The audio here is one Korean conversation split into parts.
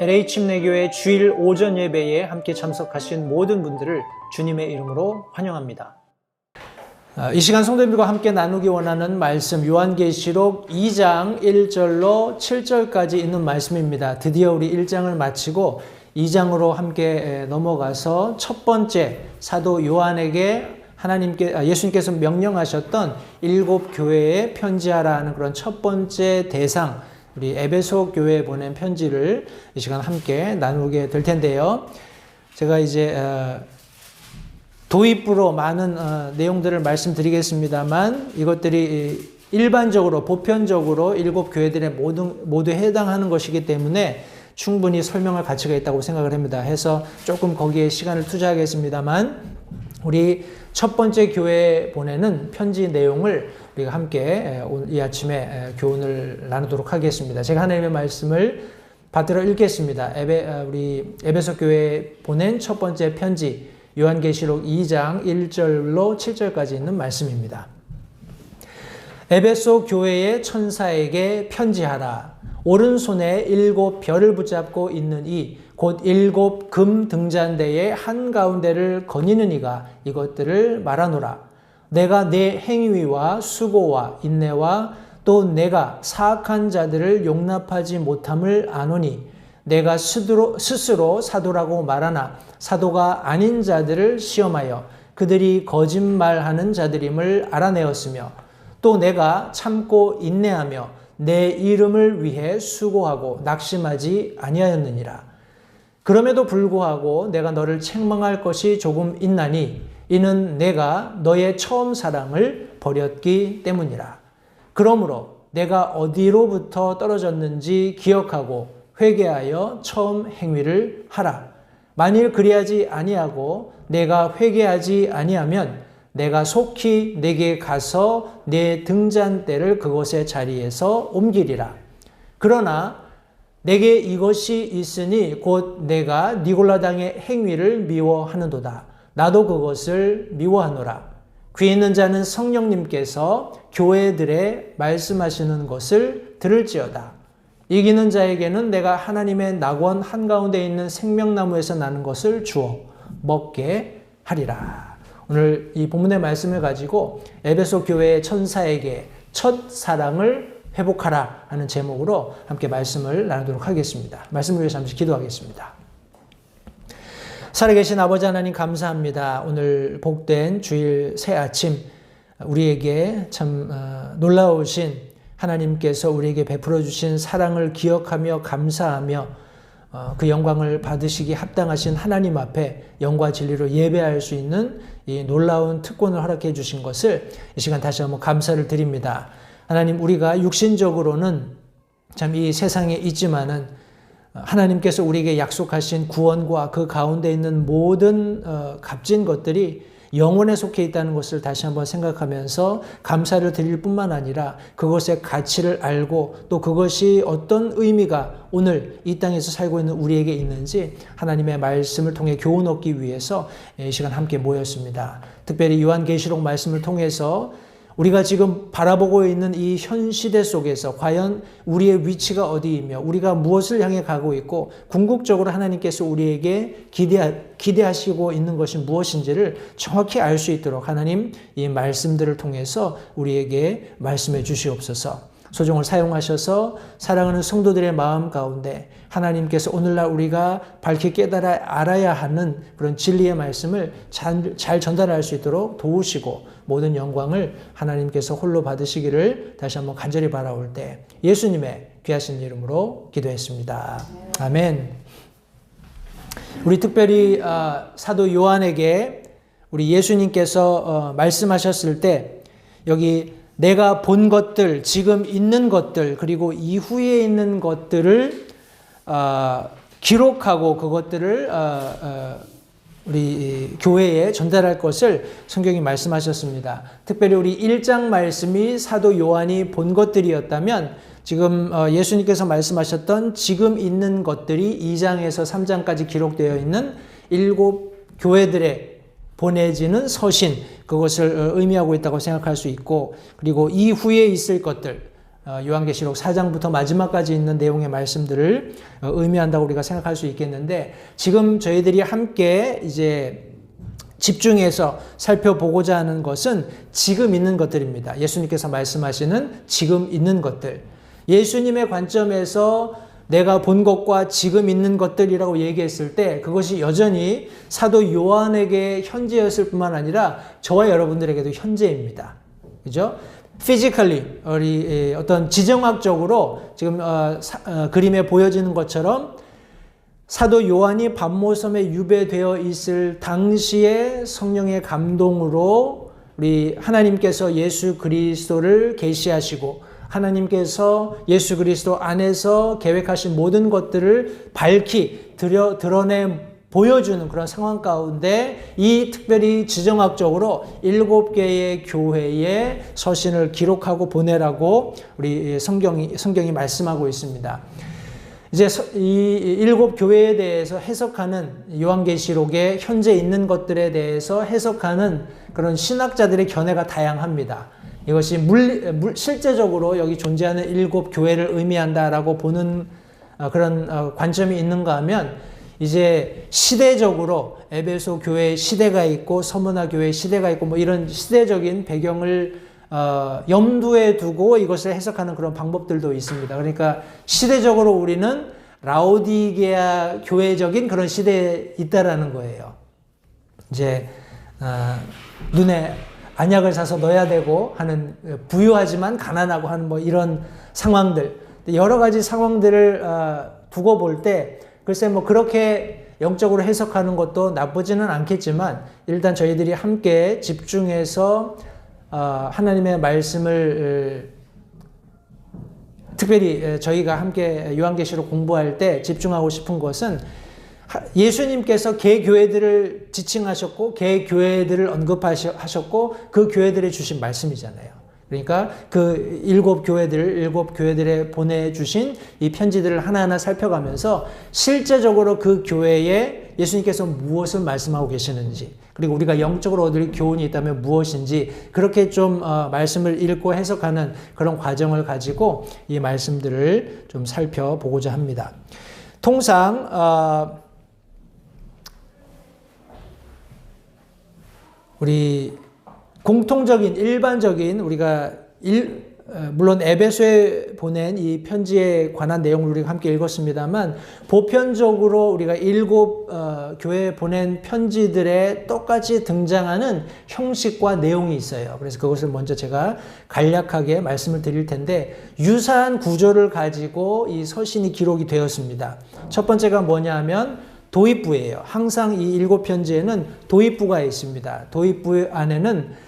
LA 침례교회 주일 오전 예배에 함께 참석하신 모든 분들을 주님의 이름으로 환영합니다. 이 시간 성도님들과 함께 나누기 원하는 말씀 요한계시록 2장 1절로 7절까지 있는 말씀입니다. 드디어 우리 1장을 마치고 2장으로 함께 넘어가서 첫 번째 사도 요한에게 예수님께서 명령하셨던 7 교회에 편지하라 는 그런 첫 번째 대상, 우리 에베소 교회에 보낸 편지를 이 시간 함께 나누게 될 텐데요. 제가 이제 도입부로 많은 내용들을 말씀드리겠습니다만 이것들이 일반적으로 보편적으로 7 교회들에 모두 해당하는 것이기 때문에 충분히 설명할 가치가 있다고 생각을 합니다. 해서 조금 거기에 시간을 투자하겠습니다만 우리 첫 번째 교회에 보내는 편지 내용을 우리가 함께 이 아침에 교훈을 나누도록 하겠습니다. 제가 하나님의 말씀을 받들어 읽겠습니다. 우리 에베소 교회에 보낸 첫 번째 편지 요한계시록 2장 1절로 7절까지 있는 말씀입니다. 에베소 교회의 천사에게 편지하라. 오른손에 7 별을 붙잡고 있는 이 곧 7 금 등잔대의 한가운데를 거니는 이가 이것들을 말하노라. 내가 내 행위와 수고와 인내와 또 내가 사악한 자들을 용납하지 못함을 아노니 내가 스스로 사도라고 말하나 사도가 아닌 자들을 시험하여 그들이 거짓말하는 자들임을 알아내었으며 또 내가 참고 인내하며 내 이름을 위해 수고하고 낙심하지 아니하였느니라. 그럼에도 불구하고 내가 너를 책망할 것이 조금 있나니 이는 내가 너의 처음 사랑을 버렸기 때문이라. 그러므로 내가 어디로부터 떨어졌는지 기억하고 회개하여 처음 행위를 하라. 만일 그리하지 아니하고 내가 회개하지 아니하면 내가 속히 내게 가서 내 등잔대를 그곳의 자리에서 옮기리라. 그러나 내게 이것이 있으니 곧 내가 니골라당의 행위를 미워하는도다. 나도 그것을 미워하노라. 귀 있는 자는 성령님께서 교회들에 말씀하시는 것을 들을지어다. 이기는 자에게는 내가 하나님의 낙원 한가운데 있는 생명나무에서 나는 것을 주어 먹게 하리라. 오늘 이 본문의 말씀을 가지고 에베소 교회의 천사에게 첫 사랑을 회복하라 하는 제목으로 함께 말씀을 나누도록 하겠습니다. 말씀을 위해서 잠시 기도하겠습니다. 살아계신 아버지 하나님 감사합니다. 오늘 복된 주일 새 아침 우리에게 참 놀라우신 하나님께서 우리에게 베풀어 주신 사랑을 기억하며 감사하며 그 영광을 받으시기 합당하신 하나님 앞에 영과 진리로 예배할 수 있는 이 놀라운 특권을 허락해 주신 것을 이 시간 다시 한번 감사를 드립니다. 하나님, 우리가 육신적으로는 참 이 세상에 있지만은 하나님께서 우리에게 약속하신 구원과 그 가운데 있는 모든 값진 것들이 영혼에 속해 있다는 것을 다시 한번 생각하면서 감사를 드릴 뿐만 아니라 그것의 가치를 알고 또 그것이 어떤 의미가 오늘 이 땅에서 살고 있는 우리에게 있는지 하나님의 말씀을 통해 교훈 얻기 위해서 이 시간 함께 모였습니다. 특별히 요한계시록 말씀을 통해서 우리가 지금 바라보고 있는 이 현 시대 속에서 과연 우리의 위치가 어디이며 우리가 무엇을 향해 가고 있고 궁극적으로 하나님께서 우리에게 기대하시고 있는 것이 무엇인지를 정확히 알 수 있도록 하나님 이 말씀들을 통해서 우리에게 말씀해 주시옵소서. 소정을 사용하셔서 사랑하는 성도들의 마음 가운데 하나님께서 오늘날 우리가 밝히 깨달아 알아야 하는 그런 진리의 말씀을 잘 전달할 수 있도록 도우시고 모든 영광을 하나님께서 홀로 받으시기를 다시 한번 간절히 바라올 때 예수님의 귀하신 이름으로 기도했습니다. 아멘. 우리 특별히 사도 요한에게 우리 예수님께서 말씀하셨을 때 여기 내가 본 것들, 지금 있는 것들, 그리고 이후에 있는 것들을 기록하고 그것들을 우리 교회에 전달할 것을 성경이 말씀하셨습니다. 특별히 우리 1장 말씀이 사도 요한이 본 것들이었다면 지금 예수님께서 말씀하셨던 지금 있는 것들이 2장에서 3장까지 기록되어 있는 7 교회들의 보내지는 서신, 그것을 의미하고 있다고 생각할 수 있고, 그리고 이후에 있을 것들, 요한계시록 4장부터 마지막까지 있는 내용의 말씀들을 의미한다고 우리가 생각할 수 있겠는데, 지금 저희들이 함께 이제 집중해서 살펴보고자 하는 것은 지금 있는 것들입니다. 예수님께서 말씀하시는 지금 있는 것들. 예수님의 관점에서 내가 본 것과 지금 있는 것들이라고 얘기했을 때 그것이 여전히 사도 요한에게 현재였을 뿐만 아니라 저와 여러분들에게도 현재입니다. 그죠? physically, 우리 어떤 지정학적으로 지금 그림에 보여지는 것처럼 사도 요한이 밤모섬에 유배되어 있을 당시에 성령의 감동으로 우리 하나님께서 예수 그리스도를 계시하시고 하나님께서 예수 그리스도 안에서 계획하신 모든 것들을 밝히 드러내 보여주는 그런 상황 가운데 이 특별히 지정학적으로 7개의 교회에 서신을 기록하고 보내라고 우리 성경이 말씀하고 있습니다. 이제 이 7 교회에 대해서 해석하는 요한계시록에 현재 있는 것들에 대해서 해석하는 그런 신학자들의 견해가 다양합니다. 이것이 실제적으로 여기 존재하는 7 교회를 의미한다라고 보는 그런 관점이 있는가 하면 이제 시대적으로 에베소 교회의 시대가 있고 서문화 교회의 시대가 있고 뭐 이런 시대적인 배경을 염두에 두고 이것을 해석하는 그런 방법들도 있습니다. 그러니까 시대적으로 우리는 라오디게아 교회적인 그런 시대에 있다라는 거예요. 이제 눈에 안약을 사서 넣어야 되고 하는 부유하지만 가난하고 하는 뭐 이런 상황들, 여러 가지 상황들을 두고 볼 때 글쎄 뭐 그렇게 영적으로 해석하는 것도 나쁘지는 않겠지만 일단 저희들이 함께 집중해서 하나님의 말씀을 특별히 저희가 함께 요한계시록 공부할 때 집중하고 싶은 것은 예수님께서 개교회들을 지칭하셨고 개교회들을 언급하셨고 그 교회들에 주신 말씀이잖아요. 그러니까 그 7 교회들에 보내주신 이 편지들을 하나하나 살펴가면서 실제적으로 그 교회에 예수님께서 무엇을 말씀하고 계시는지, 그리고 우리가 영적으로 얻을 교훈이 있다면 무엇인지, 그렇게 좀 말씀을 읽고 해석하는 그런 과정을 가지고 이 말씀들을 좀 살펴보고자 합니다. 통상 우리 공통적인 일반적인 우리가 물론 에베소에 보낸 이 편지에 관한 내용을 우리가 함께 읽었습니다만 보편적으로 우리가 7 교회에 보낸 편지들에 똑같이 등장하는 형식과 내용이 있어요. 그래서 그것을 먼저 제가 간략하게 말씀을 드릴 텐데 유사한 구조를 가지고 이 서신이 기록이 되었습니다. 첫 번째가 뭐냐 하면 도입부예요. 항상 이 7 편지에는 도입부가 있습니다. 도입부 안에는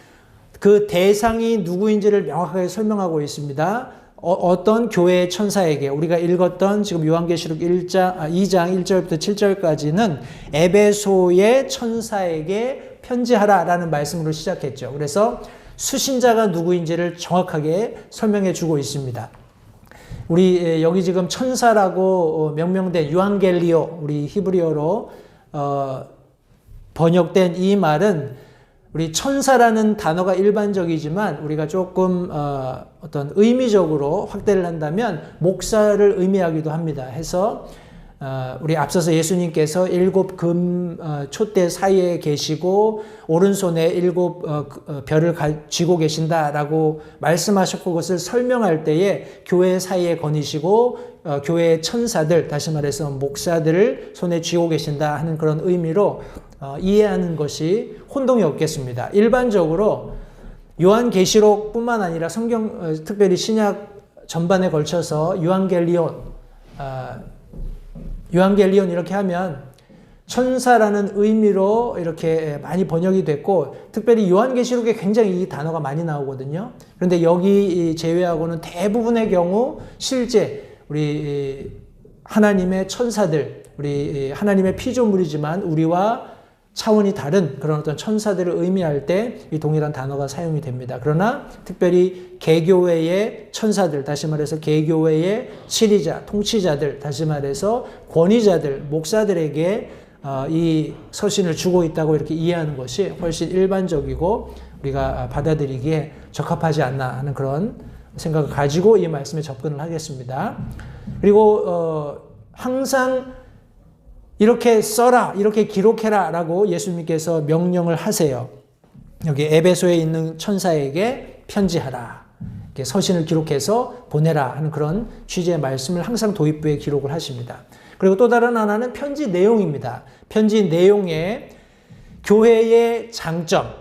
그 대상이 누구인지를 명확하게 설명하고 있습니다. 어떤 교회의 천사에게, 우리가 읽었던 지금 요한계시록 2장 1절부터 7절까지는 에베소의 천사에게 편지하라라는 말씀으로 시작했죠. 그래서 수신자가 누구인지를 정확하게 설명해 주고 있습니다. 우리 여기 지금 천사라고 명명된 유앙겔리오, 우리 히브리어로 번역된 이 말은 우리 천사라는 단어가 일반적이지만 우리가 조금 어떤 의미적으로 확대를 한다면 목사를 의미하기도 합니다. 해서 우리 앞서서 예수님께서 7 금 촛대 사이에 계시고 오른손에 7 별을 쥐고 계신다라고 말씀하셨고 그것을 설명할 때에 교회 사이에 거니시고 교회의 천사들, 다시 말해서 목사들을 손에 쥐고 계신다 하는 그런 의미로 이해하는 것이 혼동이 없겠습니다. 일반적으로 요한계시록뿐만 아니라 성경, 특별히 신약 전반에 걸쳐서 유앙겔리온 이렇게 하면 천사라는 의미로 이렇게 많이 번역이 됐고 특별히 요한계시록에 굉장히 이 단어가 많이 나오거든요. 그런데 여기 제외하고는 대부분의 경우 실제 우리 하나님의 천사들, 우리 하나님의 피조물이지만 우리와 차원이 다른 그런 어떤 천사들을 의미할 때 이 동일한 단어가 사용이 됩니다. 그러나 특별히 개교회의 천사들, 다시 말해서 개교회의 치리자, 통치자들, 다시 말해서 권위자들, 목사들에게 이 서신을 주고 있다고 이렇게 이해하는 것이 훨씬 일반적이고 우리가 받아들이기에 적합하지 않나 하는 그런 생각을 가지고 이 말씀에 접근을 하겠습니다. 그리고 항상 이렇게 써라, 이렇게 기록해라 라고 예수님께서 명령을 하세요. 여기 에베소에 있는 천사에게 편지하라. 이렇게 서신을 기록해서 보내라 하는 그런 취지의 말씀을 항상 도입부에 기록을 하십니다. 그리고 또 다른 하나는 편지 내용입니다. 편지 내용에 교회의 장점,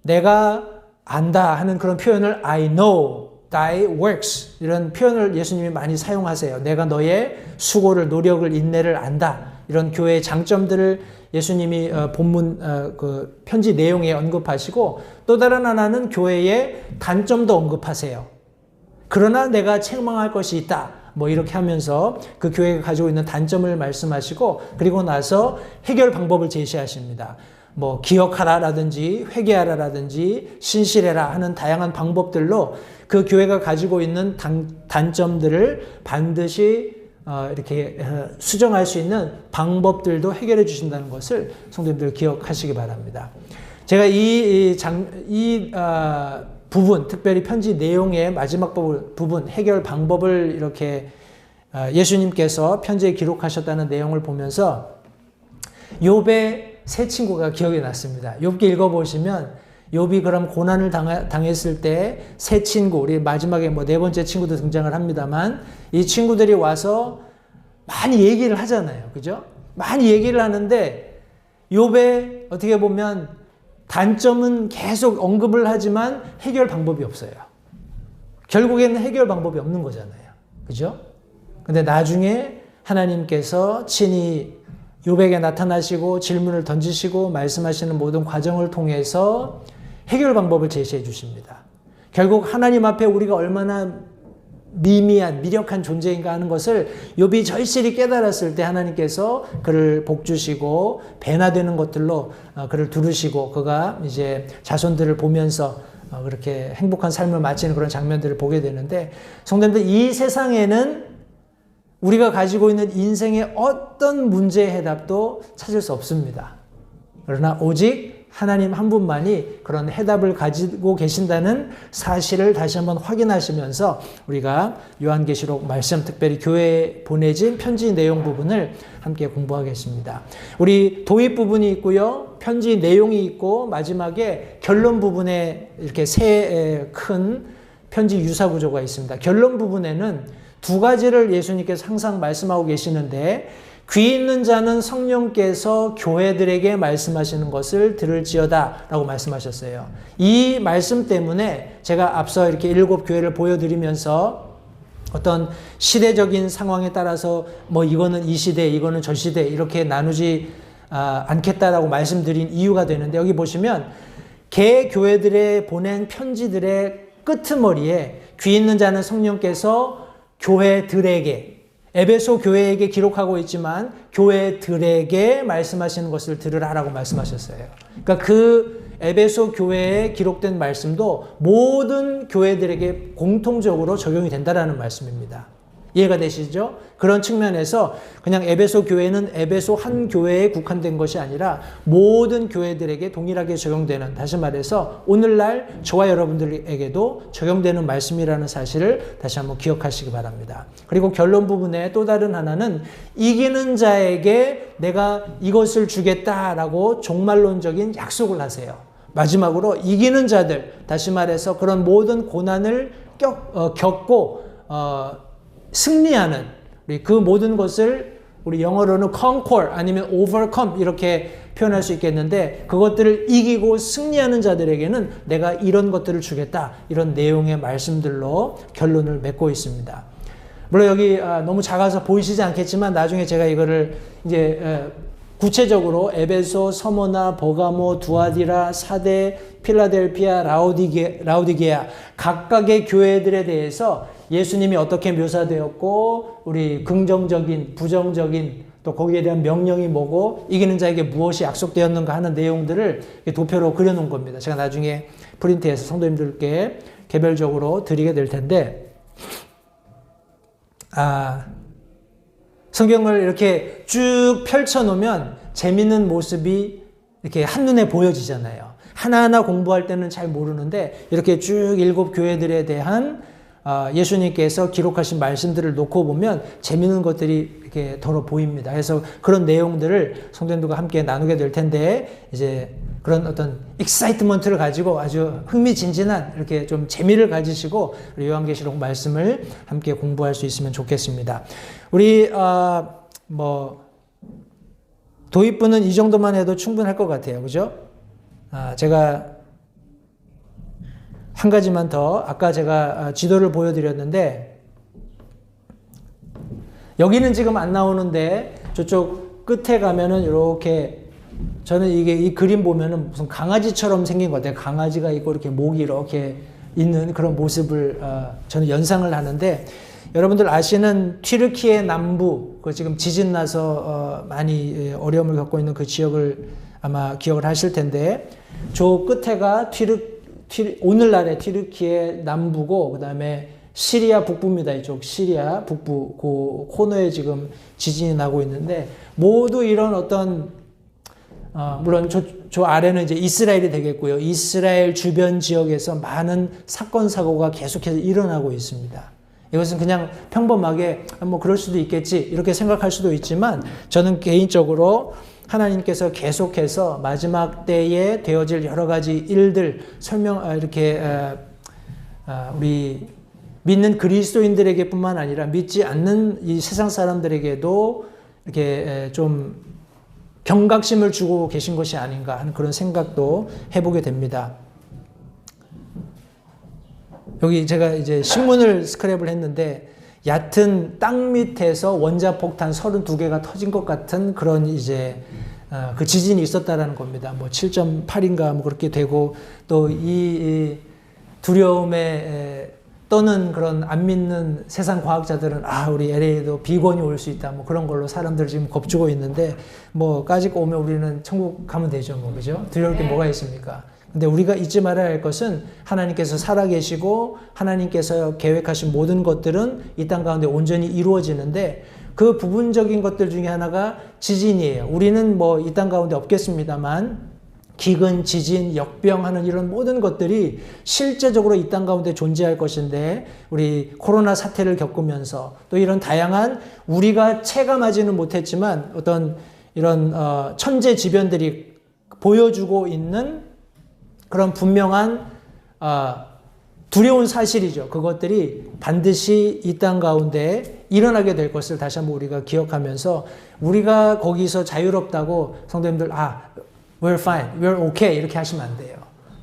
내가 안다 하는 그런 표현을 I know thy works 이런 표현을 예수님이 많이 사용하세요. 내가 너의 수고를, 노력을, 인내를 안다. 이런 교회의 장점들을 예수님이 본문 그 편지 내용에 언급하시고 또 다른 하나는 교회의 단점도 언급하세요. 그러나 내가 책망할 것이 있다. 뭐 이렇게 하면서 그 교회가 가지고 있는 단점을 말씀하시고 그리고 나서 해결 방법을 제시하십니다. 뭐 기억하라라든지 회개하라라든지 신실해라 하는 다양한 방법들로 그 교회가 가지고 있는 단점들을 반드시 이렇게 수정할 수 있는 방법들도 해결해 주신다는 것을 성도님들 기억하시기 바랍니다. 제가 이 부분, 특별히 편지 내용의 마지막 부분, 해결 방법을 이렇게 예수님께서 편지에 기록하셨다는 내용을 보면서 욥의 세 친구가 기억이 났습니다. 욥기 읽어보시면 욥이 그럼 고난을 당했을 때 세 친구, 우리 마지막에 뭐 네 번째 친구도 등장을 합니다만 이 친구들이 와서 많이 얘기를 하잖아요. 그죠? 많이 얘기를 하는데 욥의 어떻게 보면 단점은 계속 언급을 하지만 해결 방법이 없어요. 결국에는 해결 방법이 없는 거잖아요. 그죠? 근데 나중에 하나님께서 친히 욥에게 나타나시고 질문을 던지시고 말씀하시는 모든 과정을 통해서 해결 방법을 제시해 주십니다. 결국 하나님 앞에 우리가 얼마나 미미한 미력한 존재인가 하는 것을 욥이 절실히 깨달았을 때 하나님께서 그를 복주시고 배나되는 것들로 그를 두르시고 그가 이제 자손들을 보면서 그렇게 행복한 삶을 마치는 그런 장면들을 보게 되는데 성도님들 이 세상에는 우리가 가지고 있는 인생의 어떤 문제의 해답도 찾을 수 없습니다. 그러나 오직 하나님 한 분만이 그런 해답을 가지고 계신다는 사실을 다시 한번 확인하시면서 우리가 요한계시록 말씀, 특별히 교회에 보내진 편지 내용 부분을 함께 공부하겠습니다. 우리 도입 부분이 있고요. 편지 내용이 있고 마지막에 결론 부분에 이렇게 세 큰 편지 유사 구조가 있습니다. 결론 부분에는 두 가지를 예수님께서 항상 말씀하고 계시는데 귀 있는 자는 성령께서 교회들에게 말씀하시는 것을 들을지어다 라고 말씀하셨어요. 이 말씀 때문에 제가 앞서 이렇게 7 교회를 보여드리면서 어떤 시대적인 상황에 따라서 뭐 이거는 이 시대, 이거는 저 시대 이렇게 나누지 않겠다라고 말씀드린 이유가 되는데 여기 보시면 개 교회들에 보낸 편지들의 끄트머리에 귀 있는 자는 성령께서 교회들에게 에베소 교회에게 기록하고 있지만 교회들에게 말씀하시는 것을 들으라라고 말씀하셨어요. 그러니까 그 에베소 교회에 기록된 말씀도 모든 교회들에게 공통적으로 적용이 된다라는 말씀입니다. 이해가 되시죠? 그런 측면에서 그냥 에베소 교회는 에베소 한 교회에 국한된 것이 아니라 모든 교회들에게 동일하게 적용되는, 다시 말해서 오늘날 저와 여러분들에게도 적용되는 말씀이라는 사실을 다시 한번 기억하시기 바랍니다. 그리고 결론 부분에 또 다른 하나는 이기는 자에게 내가 이것을 주겠다라고 종말론적인 약속을 하세요. 마지막으로 이기는 자들, 다시 말해서 그런 모든 고난을 겪고 승리하는 그 모든 것을 우리 영어로는 conquer 아니면 overcome 이렇게 표현할 수 있겠는데 그것들을 이기고 승리하는 자들에게는 내가 이런 것들을 주겠다. 이런 내용의 말씀들로 결론을 맺고 있습니다. 물론 여기 너무 작아서 보이시지 않겠지만 나중에 제가 이거를 이제 구체적으로 에베소, 서모나, 버가모, 두아디라, 사데, 필라델피아, 라오디게아 각각의 교회들에 대해서 예수님이 어떻게 묘사되었고 우리 긍정적인, 부정적인 또 거기에 대한 명령이 뭐고 이기는 자에게 무엇이 약속되었는가 하는 내용들을 도표로 그려놓은 겁니다. 제가 나중에 프린트해서 성도님들께 개별적으로 드리게 될 텐데 성경을 이렇게 쭉 펼쳐놓으면 재밌는 모습이 이렇게 한눈에 보여지잖아요. 하나하나 공부할 때는 잘 모르는데 이렇게 쭉 7 교회들에 대한 예수님께서 기록하신 말씀들을 놓고 보면 재미있는 것들이 이렇게 더러 보입니다. 그래서 그런 내용들을 성도님들과 함께 나누게 될 텐데 이제 그런 어떤 익사이트먼트를 가지고 아주 흥미진진한 이렇게 좀 재미를 가지시고 요한계시록 말씀을 함께 공부할 수 있으면 좋겠습니다. 우리 도입부는 이 정도만 해도 충분할 것 같아요. 그죠? 제가 한 가지만 더, 아까 제가 지도를 보여드렸는데, 여기는 지금 안 나오는데, 저쪽 끝에 가면은 이렇게, 저는 이 그림 보면은 무슨 강아지처럼 생긴 것 같아요. 강아지가 있고, 이렇게 목이 이렇게 있는 그런 모습을, 저는 연상을 하는데, 여러분들 아시는 튀르키예 남부, 그 지금 지진 나서, 많이 어려움을 겪고 있는 그 지역을 아마 기억을 하실 텐데, 저 끝에가 오늘날의 튀르키예 남부고, 그 다음에 시리아 북부입니다. 이쪽 시리아 북부, 그 코너에 지금 지진이 나고 있는데, 모두 이런 어떤, 물론 저 아래는 이제 이스라엘이 되겠고요. 이스라엘 주변 지역에서 많은 사건, 사고가 계속해서 일어나고 있습니다. 이것은 그냥 평범하게, 그럴 수도 있겠지, 이렇게 생각할 수도 있지만, 저는 개인적으로 하나님께서 계속해서 마지막 때에 되어질 여러 가지 일들 이렇게 우리 믿는 그리스도인들에게뿐만 아니라 믿지 않는 이 세상 사람들에게도 이렇게 좀 경각심을 주고 계신 것이 아닌가 하는 그런 생각도 해보게 됩니다. 여기 제가 이제 신문을 스크랩을 했는데 얕은 땅 밑에서 원자폭탄 32개가 터진 것 같은 그런 이제 그 지진이 있었다라는 겁니다. 7.8인가 그렇게 되고, 또 이 두려움에 떠는 그런 안 믿는 세상 과학자들은 우리 LA에도 비건이 올 수 있다, 그런 걸로 사람들 지금 겁주고 있는데, 까짓거 오면 우리는 천국 가면 되죠, 그죠? 두려울 게 뭐가 있습니까? 근데 우리가 잊지 말아야 할 것은 하나님께서 살아계시고 하나님께서 계획하신 모든 것들은 이 땅 가운데 온전히 이루어지는데, 그 부분적인 것들 중에 하나가 지진이에요. 우리는 이 땅 가운데 없겠습니다만 기근, 지진, 역병하는 이런 모든 것들이 실제적으로 이 땅 가운데 존재할 것인데, 우리 코로나 사태를 겪으면서 또 이런 다양한 우리가 체감하지는 못했지만 어떤 이런 천재지변들이 보여주고 있는 그런 분명한 두려운 사실이죠. 그것들이 반드시 이 땅 가운데 일어나게 될 것을 다시 한번 우리가 기억하면서, 우리가 거기서 자유롭다고 성도님들 we're fine, we're okay 이렇게 하시면 안 돼요.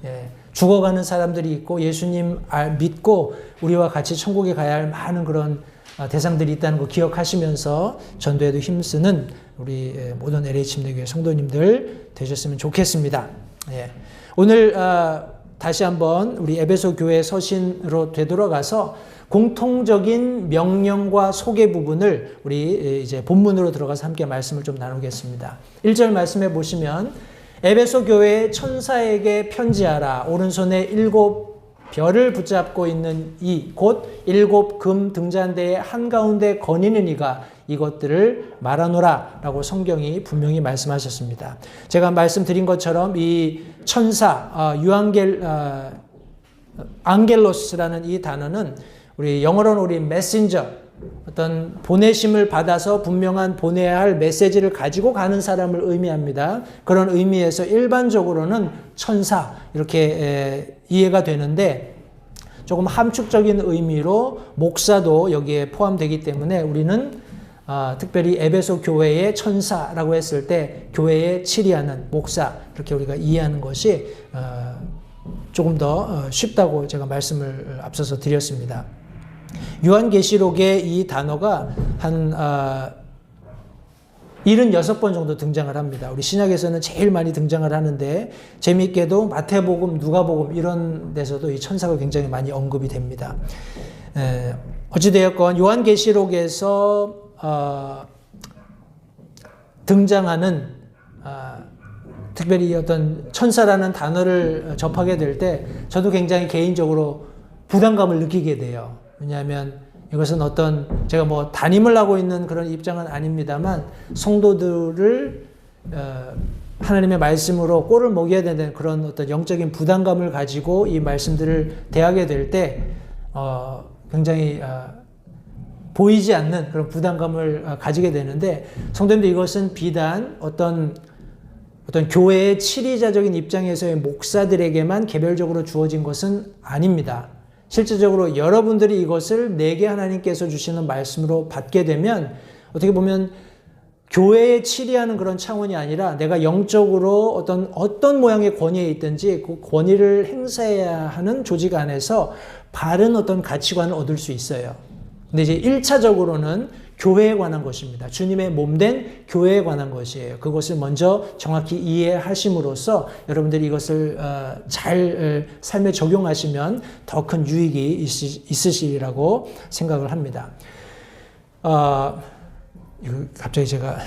예, 죽어가는 사람들이 있고 예수님 믿고 우리와 같이 천국에 가야 할 많은 그런 대상들이 있다는 거 기억하시면서 전도에도 힘쓰는 우리 모든 LH 침례교회 성도님들 되셨으면 좋겠습니다. 예. 오늘 다시 한번 우리 에베소 교회 서신으로 되돌아가서 공통적인 명령과 소개 부분을 우리 이제 본문으로 들어가서 함께 말씀을 좀 나누겠습니다. 1절 말씀해 보시면, 에베소 교회의 천사에게 편지하라. 오른손에 7 별을 붙잡고 있는 이 곧 7 금 등잔대의 한가운데 거니는 이가 이것들을 말하노라 라고 성경이 분명히 말씀하셨습니다. 제가 말씀드린 것처럼 이 천사, 앙겔로스라는 이 단어는 우리 영어로는 우리 메신저, 어떤 보내심을 받아서 분명한 보내야 할 메시지를 가지고 가는 사람을 의미합니다. 그런 의미에서 일반적으로는 천사 이렇게 이해가 되는데, 조금 함축적인 의미로 목사도 여기에 포함되기 때문에 우리는 특별히 에베소 교회의 천사라고 했을 때 교회에 치리하는 목사, 이렇게 우리가 이해하는 것이 조금 더 쉽다고 제가 말씀을 앞서서 드렸습니다. 요한계시록에 이 단어가 한 76번 정도 등장을 합니다. 우리 신약에서는 제일 많이 등장을 하는데, 재미있게도 마태복음, 누가복음 이런 데서도 이 천사가 굉장히 많이 언급이 됩니다. 어찌되었건 요한계시록에서 등장하는 특별히 어떤 천사라는 단어를 접하게 될 때 저도 굉장히 개인적으로 부담감을 느끼게 돼요. 왜냐하면 이것은 어떤, 제가 담임을 하고 있는 그런 입장은 아닙니다만, 성도들을 하나님의 말씀으로 꼴을 먹여야 되는 그런 어떤 영적인 부담감을 가지고 이 말씀들을 대하게 될 때 굉장히 보이지 않는 그런 부담감을 가지게 되는데, 성도님들, 이것은 비단 어떤 교회의 치리자적인 입장에서의 목사들에게만 개별적으로 주어진 것은 아닙니다. 실제적으로 여러분들이 이것을 내게 하나님께서 주시는 말씀으로 받게 되면 어떻게 보면 교회에 치리하는 그런 차원이 아니라 내가 영적으로 어떤 모양의 권위에 있든지 그 권위를 행사해야 하는 조직 안에서 바른 어떤 가치관을 얻을 수 있어요. 근데 이제 1차적으로는 교회에 관한 것입니다. 주님의 몸된 교회에 관한 것이에요. 그것을 먼저 정확히 이해하심으로써 여러분들이 이것을 잘 삶에 적용하시면 더 큰 유익이 있으시리라고 생각을 합니다. 이거 갑자기 제가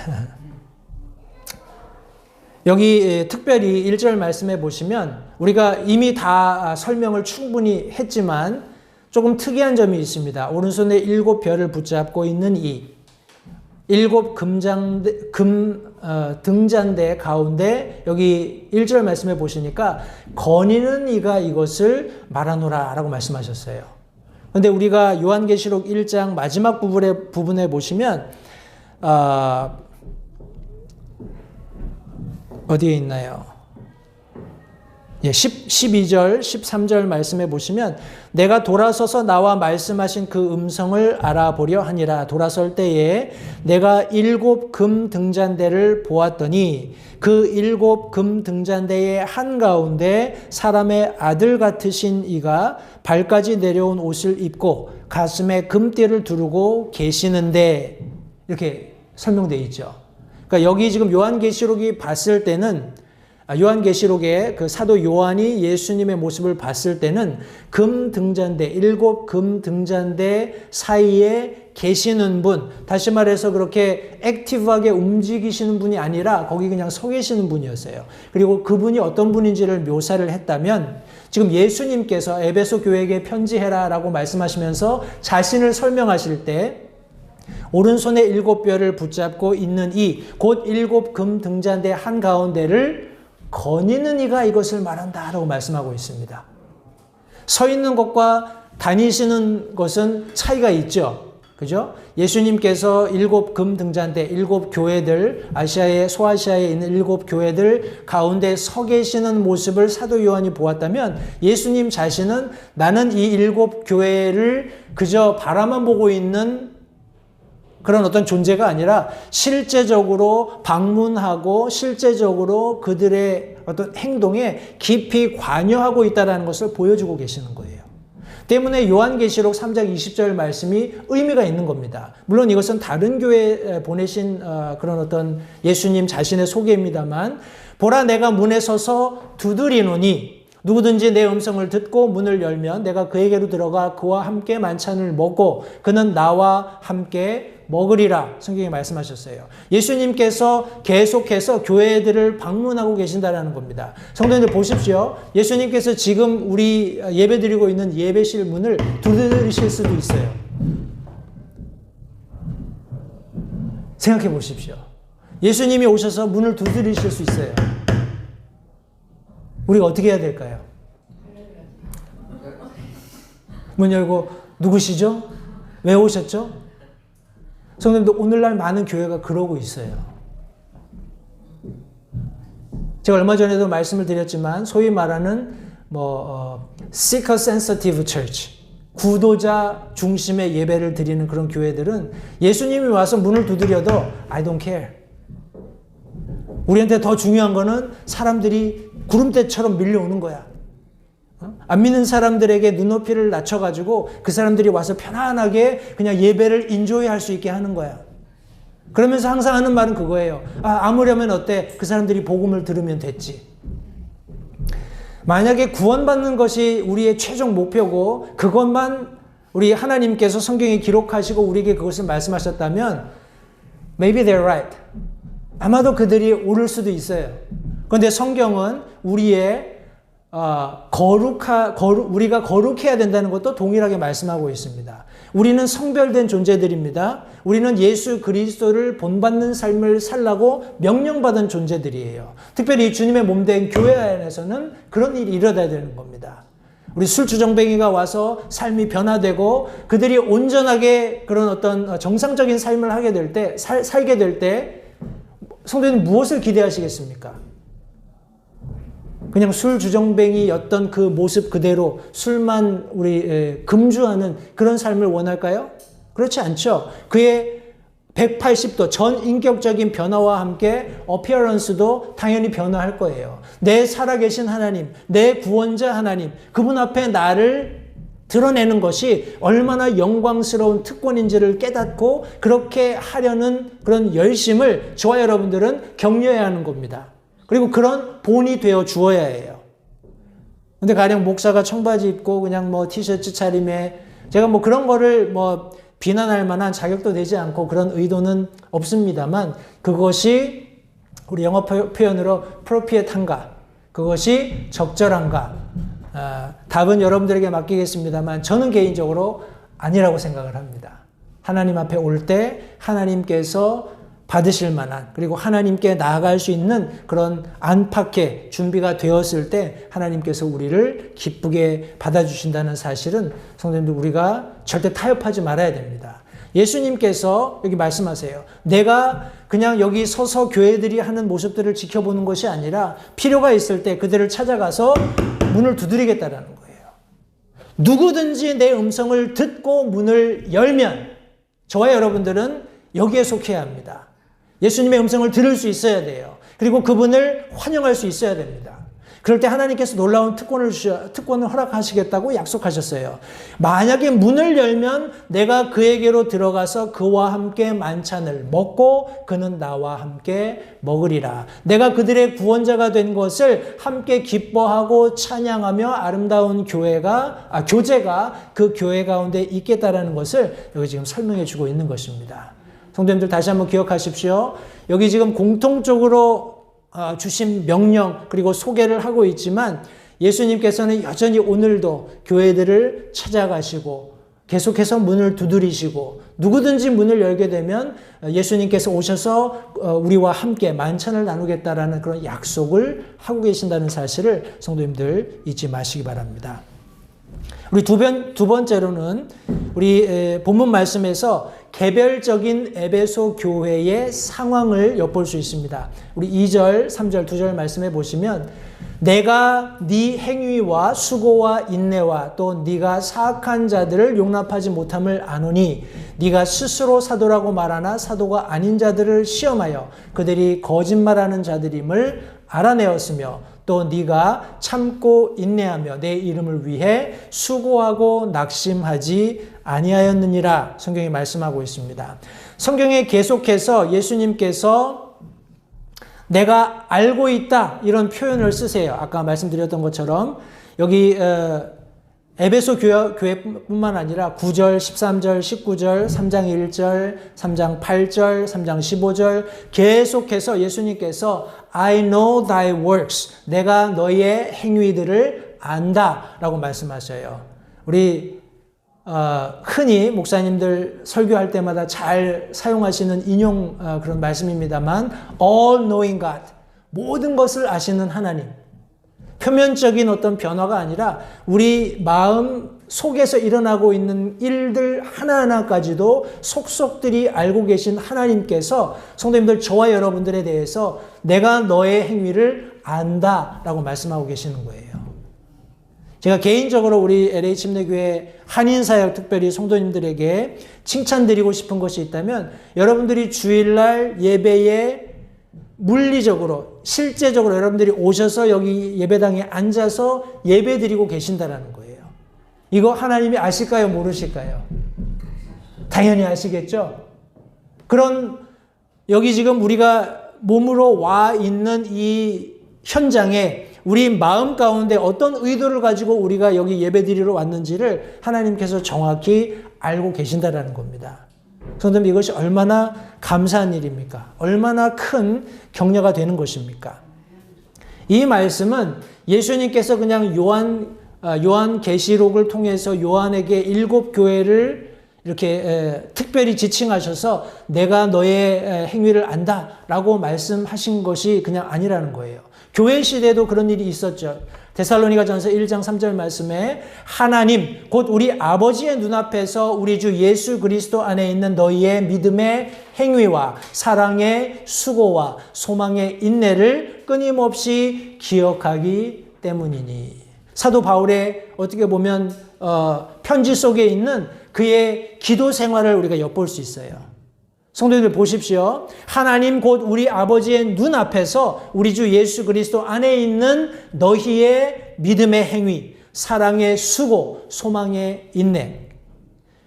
여기 특별히 1절 말씀해 보시면 우리가 이미 다 설명을 충분히 했지만 조금 특이한 점이 있습니다. 오른손에 7별을 붙잡고 있는 이 7 등잔대 가운데 여기 1절 말씀해 보시니까 거니는 이가 이것을 말하노라 라고 말씀하셨어요. 그런데 우리가 요한계시록 1장 마지막 부분에 보시면 어디에 있나요? 12절, 13절 말씀해 보시면 내가 돌아서서 나와 말씀하신 그 음성을 알아보려 하니라. 돌아설 때에 내가 7 금 등잔대를 보았더니 그 7 금 등잔대의 한가운데 사람의 아들 같으신 이가 발까지 내려온 옷을 입고 가슴에 금띠를 두르고 계시는데, 이렇게 설명되어 있죠. 그러니까 여기 지금 요한계시록이 봤을 때는 요한계시록에 그 사도 요한이 예수님의 모습을 봤을 때는 금 등잔대, 7 금 등잔대 사이에 계시는 분, 다시 말해서 그렇게 액티브하게 움직이시는 분이 아니라 거기 그냥 서 계시는 분이었어요. 그리고 그분이 어떤 분인지를 묘사를 했다면 지금 예수님께서 에베소 교회에게 편지해라 라고 말씀하시면서 자신을 설명하실 때 오른손에 7별을 붙잡고 있는 이 곧 7 금 등잔대 한가운데를 거니는 이가 이것을 말한다 라고 말씀하고 있습니다. 서 있는 것과 다니시는 것은 차이가 있죠. 그죠? 예수님께서 7 금 등잔대, 7 교회들, 소아시아에 있는 7 교회들 가운데 서 계시는 모습을 사도 요한이 보았다면 예수님 자신은 나는 이 7 교회를 그저 바라만 보고 있는 그런 어떤 존재가 아니라 실제적으로 방문하고 실제적으로 그들의 어떤 행동에 깊이 관여하고 있다는 것을 보여주고 계시는 거예요. 때문에 요한계시록 3장 20절 말씀이 의미가 있는 겁니다. 물론 이것은 다른 교회에 보내신 그런 어떤 예수님 자신의 소개입니다만, 보라 내가 문에 서서 두드리노니 누구든지 내 음성을 듣고 문을 열면 내가 그에게로 들어가 그와 함께 만찬을 먹고 그는 나와 함께 먹으리라. 성경에 말씀하셨어요. 예수님께서 계속해서 교회들을 방문하고 계신다는 겁니다. 성도님들 보십시오. 예수님께서 지금 우리 예배드리고 있는 예배실 문을 두드리실 수도 있어요. 생각해 보십시오. 예수님이 오셔서 문을 두드리실 수 있어요. 우리가 어떻게 해야 될까요? 문 열고 누구시죠? 왜 오셨죠? 성도님들, 오늘날 많은 교회가 그러고 있어요. 제가 얼마 전에도 말씀을 드렸지만 소위 말하는 seeker sensitive church, 구도자 중심의 예배를 드리는 그런 교회들은 예수님이 와서 문을 두드려도 I don't care. 우리한테 더 중요한 거는 사람들이 구름대처럼 밀려오는 거야. 안 믿는 사람들에게 눈높이를 낮춰가지고 그 사람들이 와서 편안하게 그냥 예배를 인조이할 수 있게 하는 거야. 그러면서 항상 하는 말은 그거예요. 아무려면 어때? 그 사람들이 복음을 들으면 됐지. 만약에 구원받는 것이 우리의 최종 목표고 그것만 우리 하나님께서 성경에 기록하시고 우리에게 그것을 말씀하셨다면 maybe they're right. 아마도 그들이 옳을 수도 있어요. 그런데 성경은 우리의 우리가 거룩해야 된다는 것도 동일하게 말씀하고 있습니다. 우리는 성별된 존재들입니다. 우리는 예수 그리스도를 본받는 삶을 살라고 명령받은 존재들이에요. 특별히 주님의 몸된 교회 안에서는 그런 일이 일어나야 되는 겁니다. 우리 술주정뱅이가 와서 삶이 변화되고 그들이 온전하게 그런 어떤 정상적인 삶을 하게 될 때, 살게 될 때 성도님 무엇을 기대하시겠습니까? 그냥 술주정뱅이였던 그 모습 그대로 술만 우리 금주하는 그런 삶을 원할까요? 그렇지 않죠. 그의 180도 전 인격적인 변화와 함께 어피어런스도 당연히 변화할 거예요. 내 살아계신 하나님, 내 구원자 하나님, 그분 앞에 나를 드러내는 것이 얼마나 영광스러운 특권인지를 깨닫고 그렇게 하려는 그런 열심을 저와 여러분들은 격려해야 하는 겁니다. 그리고 그런 본이 되어 주어야 해요. 근데 가령 목사가 청바지 입고 그냥 뭐 티셔츠 차림에 제가 뭐 그런 거를 뭐 비난할 만한 자격도 되지 않고 그런 의도는 없습니다만 그것이 우리 영어 표현으로 appropriate한가, 그것이 적절한가, 답은 여러분들에게 맡기겠습니다만 저는 개인적으로 아니라고 생각을 합니다. 하나님 앞에 올 때 하나님께서 받으실 만한, 그리고 하나님께 나아갈 수 있는 그런 안팎의 준비가 되었을 때 하나님께서 우리를 기쁘게 받아주신다는 사실은 성도님들 우리가 절대 타협하지 말아야 됩니다. 예수님께서 여기 말씀하세요. 내가 그냥 여기 서서 교회들이 하는 모습들을 지켜보는 것이 아니라 필요가 있을 때 그들을 찾아가서 문을 두드리겠다라는 거예요. 누구든지 내 음성을 듣고 문을 열면 저와 여러분들은 여기에 속해야 합니다. 예수님의 음성을 들을 수 있어야 돼요. 그리고 그분을 환영할 수 있어야 됩니다. 그럴 때 하나님께서 놀라운 특권을 허락하시겠다고 약속하셨어요. 만약에 문을 열면 내가 그에게로 들어가서 그와 함께 만찬을 먹고 그는 나와 함께 먹으리라. 내가 그들의 구원자가 된 것을 함께 기뻐하고 찬양하며 아름다운 교제가 그 교회 가운데 있겠다라는 것을 여기 지금 설명해 주고 있는 것입니다. 성도님들 다시 한번 기억하십시오. 여기 지금 공통적으로 주신 명령 그리고 소개를 하고 있지만 예수님께서는 여전히 오늘도 교회들을 찾아가시고 계속해서 문을 두드리시고 누구든지 문을 열게 되면 예수님께서 오셔서 우리와 함께 만찬을 나누겠다라는 그런 약속을 하고 계신다는 사실을 성도님들 잊지 마시기 바랍니다. 우리 두 번째로는 우리 본문 말씀에서 개별적인 에베소 교회의 상황을 엿볼 수 있습니다. 우리 2절, 3절, 2절 말씀해 보시면 내가 네 행위와 수고와 인내와 또 네가 사악한 자들을 용납하지 못함을 아노니 네가 스스로 사도라고 말하나 사도가 아닌 자들을 시험하여 그들이 거짓말하는 자들임을 알아내었으며 또 네가 참고 인내하며 내 이름을 위해 수고하고 낙심하지 아니하였느니라 성경이 말씀하고 있습니다. 성경에 계속해서 예수님께서 내가 알고 있다 이런 표현을 쓰세요. 아까 말씀드렸던 것처럼 여기 에베소 교회뿐만 아니라 9절, 13절, 19절, 3장 1절, 3장 8절, 3장 15절 계속해서 예수님께서 I know thy works, 내가 너의 행위들을 안다 라고 말씀하셔요. 우리 흔히 목사님들 설교할 때마다 잘 사용하시는 인용 그런 말씀입니다만 All knowing God, 모든 것을 아시는 하나님, 표면적인 어떤 변화가 아니라 우리 마음 속에서 일어나고 있는 일들 하나하나까지도 속속들이 알고 계신 하나님께서 성도님들 저와 여러분들에 대해서 내가 너의 행위를 안다 라고 말씀하고 계시는 거예요. 제가 개인적으로 우리 LH 침례교회 한인사역 특별히 성도님들에게 칭찬드리고 싶은 것이 있다면 여러분들이 주일날 예배에 물리적으로 실제적으로 여러분들이 오셔서 여기 예배당에 앉아서 예배드리고 계신다는 거예요. 이거 하나님이 아실까요? 모르실까요? 당연히 아시겠죠? 그런 여기 지금 우리가 몸으로 와 있는 이 현장에 우리 마음 가운데 어떤 의도를 가지고 우리가 여기 예배드리러 왔는지를 하나님께서 정확히 알고 계신다는 겁니다. 성도님 이것이 얼마나 감사한 일입니까? 얼마나 큰 격려가 되는 것입니까? 이 말씀은 예수님께서 그냥 요한 계시록을 통해서 요한에게 7 교회를 이렇게 특별히 지칭하셔서 내가 너의 행위를 안다라고 말씀하신 것이 그냥 아니라는 거예요. 교회 시대에도 그런 일이 있었죠. 데살로니가전서 1장 3절 말씀에 하나님 곧 우리 아버지의 눈앞에서 우리 주 예수 그리스도 안에 있는 너희의 믿음의 행위와 사랑의 수고와 소망의 인내를 끊임없이 기억하기 때문이니. 사도 바울의 어떻게 보면 편지 속에 있는 그의 기도 생활을 우리가 엿볼 수 있어요. 성도님들 보십시오. 하나님 곧 우리 아버지의 눈앞에서 우리 주 예수 그리스도 안에 있는 너희의 믿음의 행위, 사랑의 수고, 소망의 인내.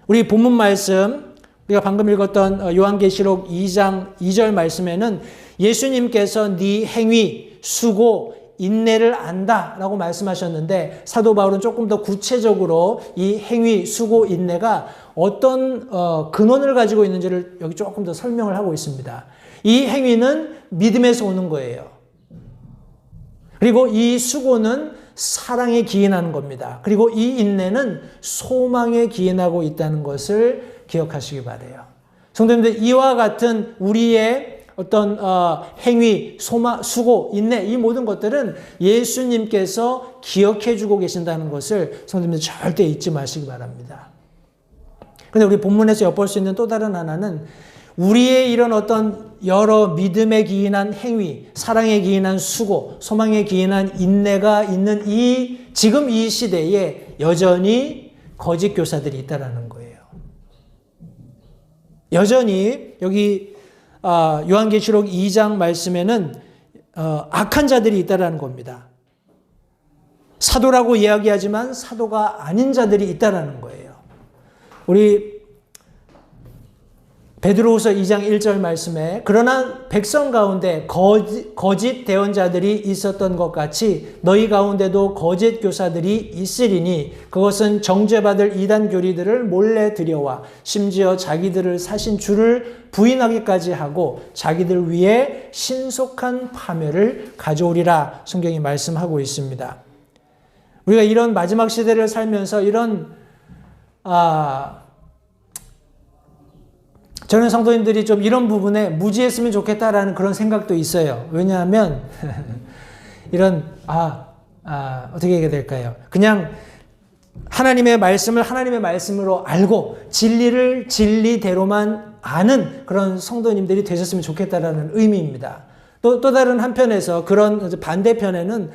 우리 본문 말씀, 우리가 방금 읽었던 요한계시록 2장 2절 말씀에는 예수님께서 네 행위, 수고, 인내를 안다라고 말씀하셨는데 사도 바울은 조금 더 구체적으로 이 행위, 수고, 인내가 어떤 근원을 가지고 있는지를 여기 조금 더 설명을 하고 있습니다. 이 행위는 믿음에서 오는 거예요. 그리고 이 수고는 사랑에 기인하는 겁니다. 그리고 이 인내는 소망에 기인하고 있다는 것을 기억하시기 바라요. 성도님들, 이와 같은 우리의 어떤 행위, 수고, 인내 이 모든 것들은 예수님께서 기억해 주고 계신다는 것을 성도님들 절대 잊지 마시기 바랍니다. 그런데 우리 본문에서 엿볼 수 있는 또 다른 하나는 우리의 이런 어떤 여러 믿음에 기인한 행위, 사랑에 기인한 수고, 소망에 기인한 인내가 있는 지금 이 시대에 여전히 거짓 교사들이 있다라는 거예요. 여전히 여기 요한계시록 2장 말씀에는 악한 자들이 있다라는 겁니다. 사도라고 이야기하지만 사도가 아닌 자들이 있다라는 거예요. 우리 베드로후서 2장 1절 말씀에 그러나 백성 가운데 거짓 대언자들이 있었던 것 같이 너희 가운데도 거짓 교사들이 있으리니 그것은 정죄받을 이단 교리들을 몰래 들여와 심지어 자기들을 사신 주를 부인하기까지 하고 자기들 위해 신속한 파멸을 가져오리라 성경이 말씀하고 있습니다. 우리가 이런 마지막 시대를 살면서 이런 저는 성도님들이 좀 이런 부분에 무지했으면 좋겠다라는 그런 생각도 있어요. 왜냐하면 이런 어떻게 얘기해야 될까요? 그냥 하나님의 말씀을 하나님의 말씀으로 알고 진리를 진리대로만 아는 그런 성도님들이 되셨으면 좋겠다라는 의미입니다. 또 다른 한편에서 그런 반대편에는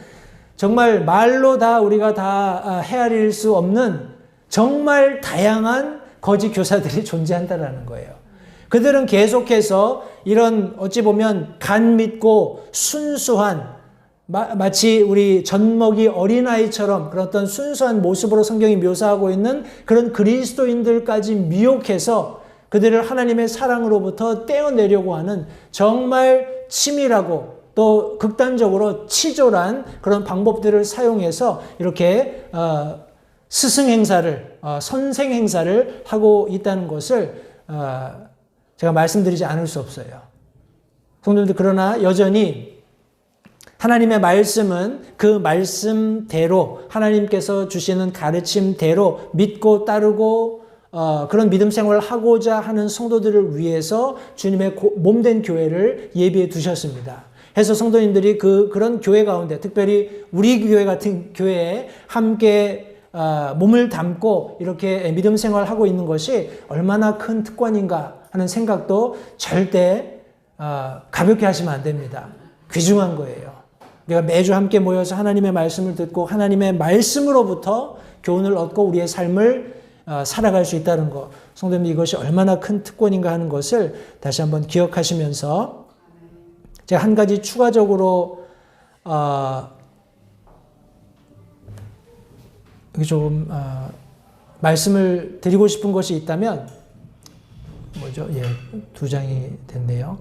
정말 말로 다 우리가 다 헤아릴 수 없는 정말 다양한 거짓 교사들이 존재한다라는 거예요. 그들은 계속해서 이런 어찌 보면 간 믿고 순수한 마치 우리 젖먹이 어린아이처럼 그런 어떤 순수한 모습으로 성경이 묘사하고 있는 그런 그리스도인들까지 미혹해서 그들을 하나님의 사랑으로부터 떼어내려고 하는 정말 치밀하고 또 극단적으로 치졸한 그런 방법들을 사용해서 이렇게 스승 행사를 선생 행사를 하고 있다는 것을 제가 말씀드리지 않을 수 없어요. 성도님들, 그러나 여전히 하나님의 말씀은 그 말씀대로 하나님께서 주시는 가르침대로 믿고 따르고 그런 믿음 생활을 하고자 하는 성도들을 위해서 주님의 몸된 교회를 예비해 두셨습니다. 해서 성도님들이 그런 교회 가운데 특별히 우리 교회 같은 교회에 함께 몸을 담고 이렇게 믿음 생활을 하고 있는 것이 얼마나 큰 특권인가 하는 생각도 절대 가볍게 하시면 안 됩니다. 귀중한 거예요. 우리가 매주 함께 모여서 하나님의 말씀을 듣고 하나님의 말씀으로부터 교훈을 얻고 우리의 삶을 살아갈 수 있다는 것. 성도님, 이것이 얼마나 큰 특권인가 하는 것을 다시 한번 기억하시면서 제가 한 가지 추가적으로 조금 말씀을 드리고 싶은 것이 있다면 뭐죠? 예, 2장이 됐네요.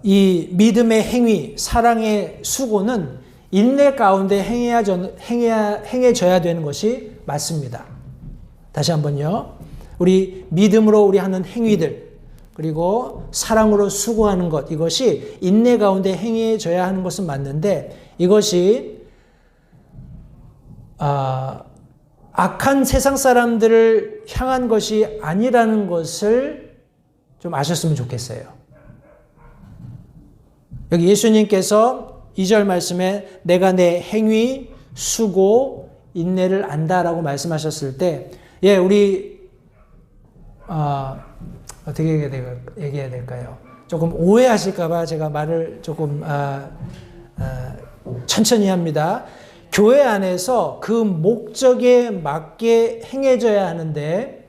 이 믿음의 행위, 사랑의 수고는 인내 가운데 행해져야 되는 것이 맞습니다. 다시 한번요. 우리 믿음으로 우리 하는 행위들, 그리고 사랑으로 수고하는 것, 이것이 인내 가운데 행해져야 하는 것은 맞는데 이것이 악한 세상 사람들을 향한 것이 아니라는 것을 좀 아셨으면 좋겠어요. 여기 예수님께서 2절 말씀에 내가 내 행위, 수고, 인내를 안다라고 말씀하셨을 때, 예, 우리 어떻게 얘기해야 될까요? 조금 오해하실까봐 제가 말을 조금 천천히 합니다. 교회 안에서 그 목적에 맞게 행해져야 하는데,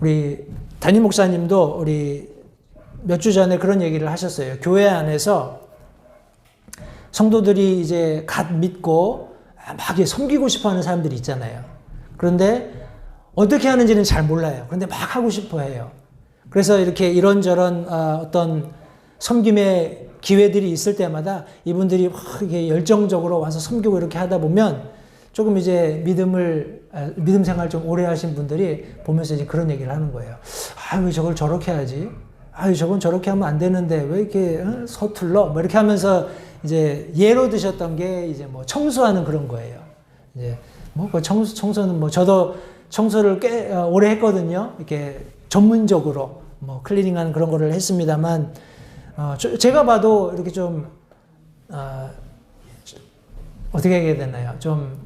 우리 담임 목사님도 우리 몇 주 전에 그런 얘기를 하셨어요. 교회 안에서 성도들이 이제 갓 믿고 막 섬기고 싶어 하는 사람들이 있잖아요. 그런데 어떻게 하는지는 잘 몰라요. 그런데 막 하고 싶어 해요. 그래서 이렇게 이런저런 어떤 섬김의 기회들이 있을 때마다 이분들이 막 이렇게 열정적으로 와서 섬기고 이렇게 하다 보면 조금 이제 믿음 생활 좀 오래 하신 분들이 보면서 이제 그런 얘기를 하는 거예요. 왜 저걸 저렇게 하지? 저건 저렇게 하면 안 되는데 왜 이렇게 서툴러? 뭐 이렇게 하면서 이제 예로 드셨던 게 이제 뭐 청소하는 그런 거예요. 이제 뭐 그 청소는 뭐 저도 청소를 꽤 오래 했거든요. 이렇게 전문적으로 뭐 클리닝하는 그런 거를 했습니다만, 제가 봐도 이렇게 좀 어떻게 얘기해야 되나요? 좀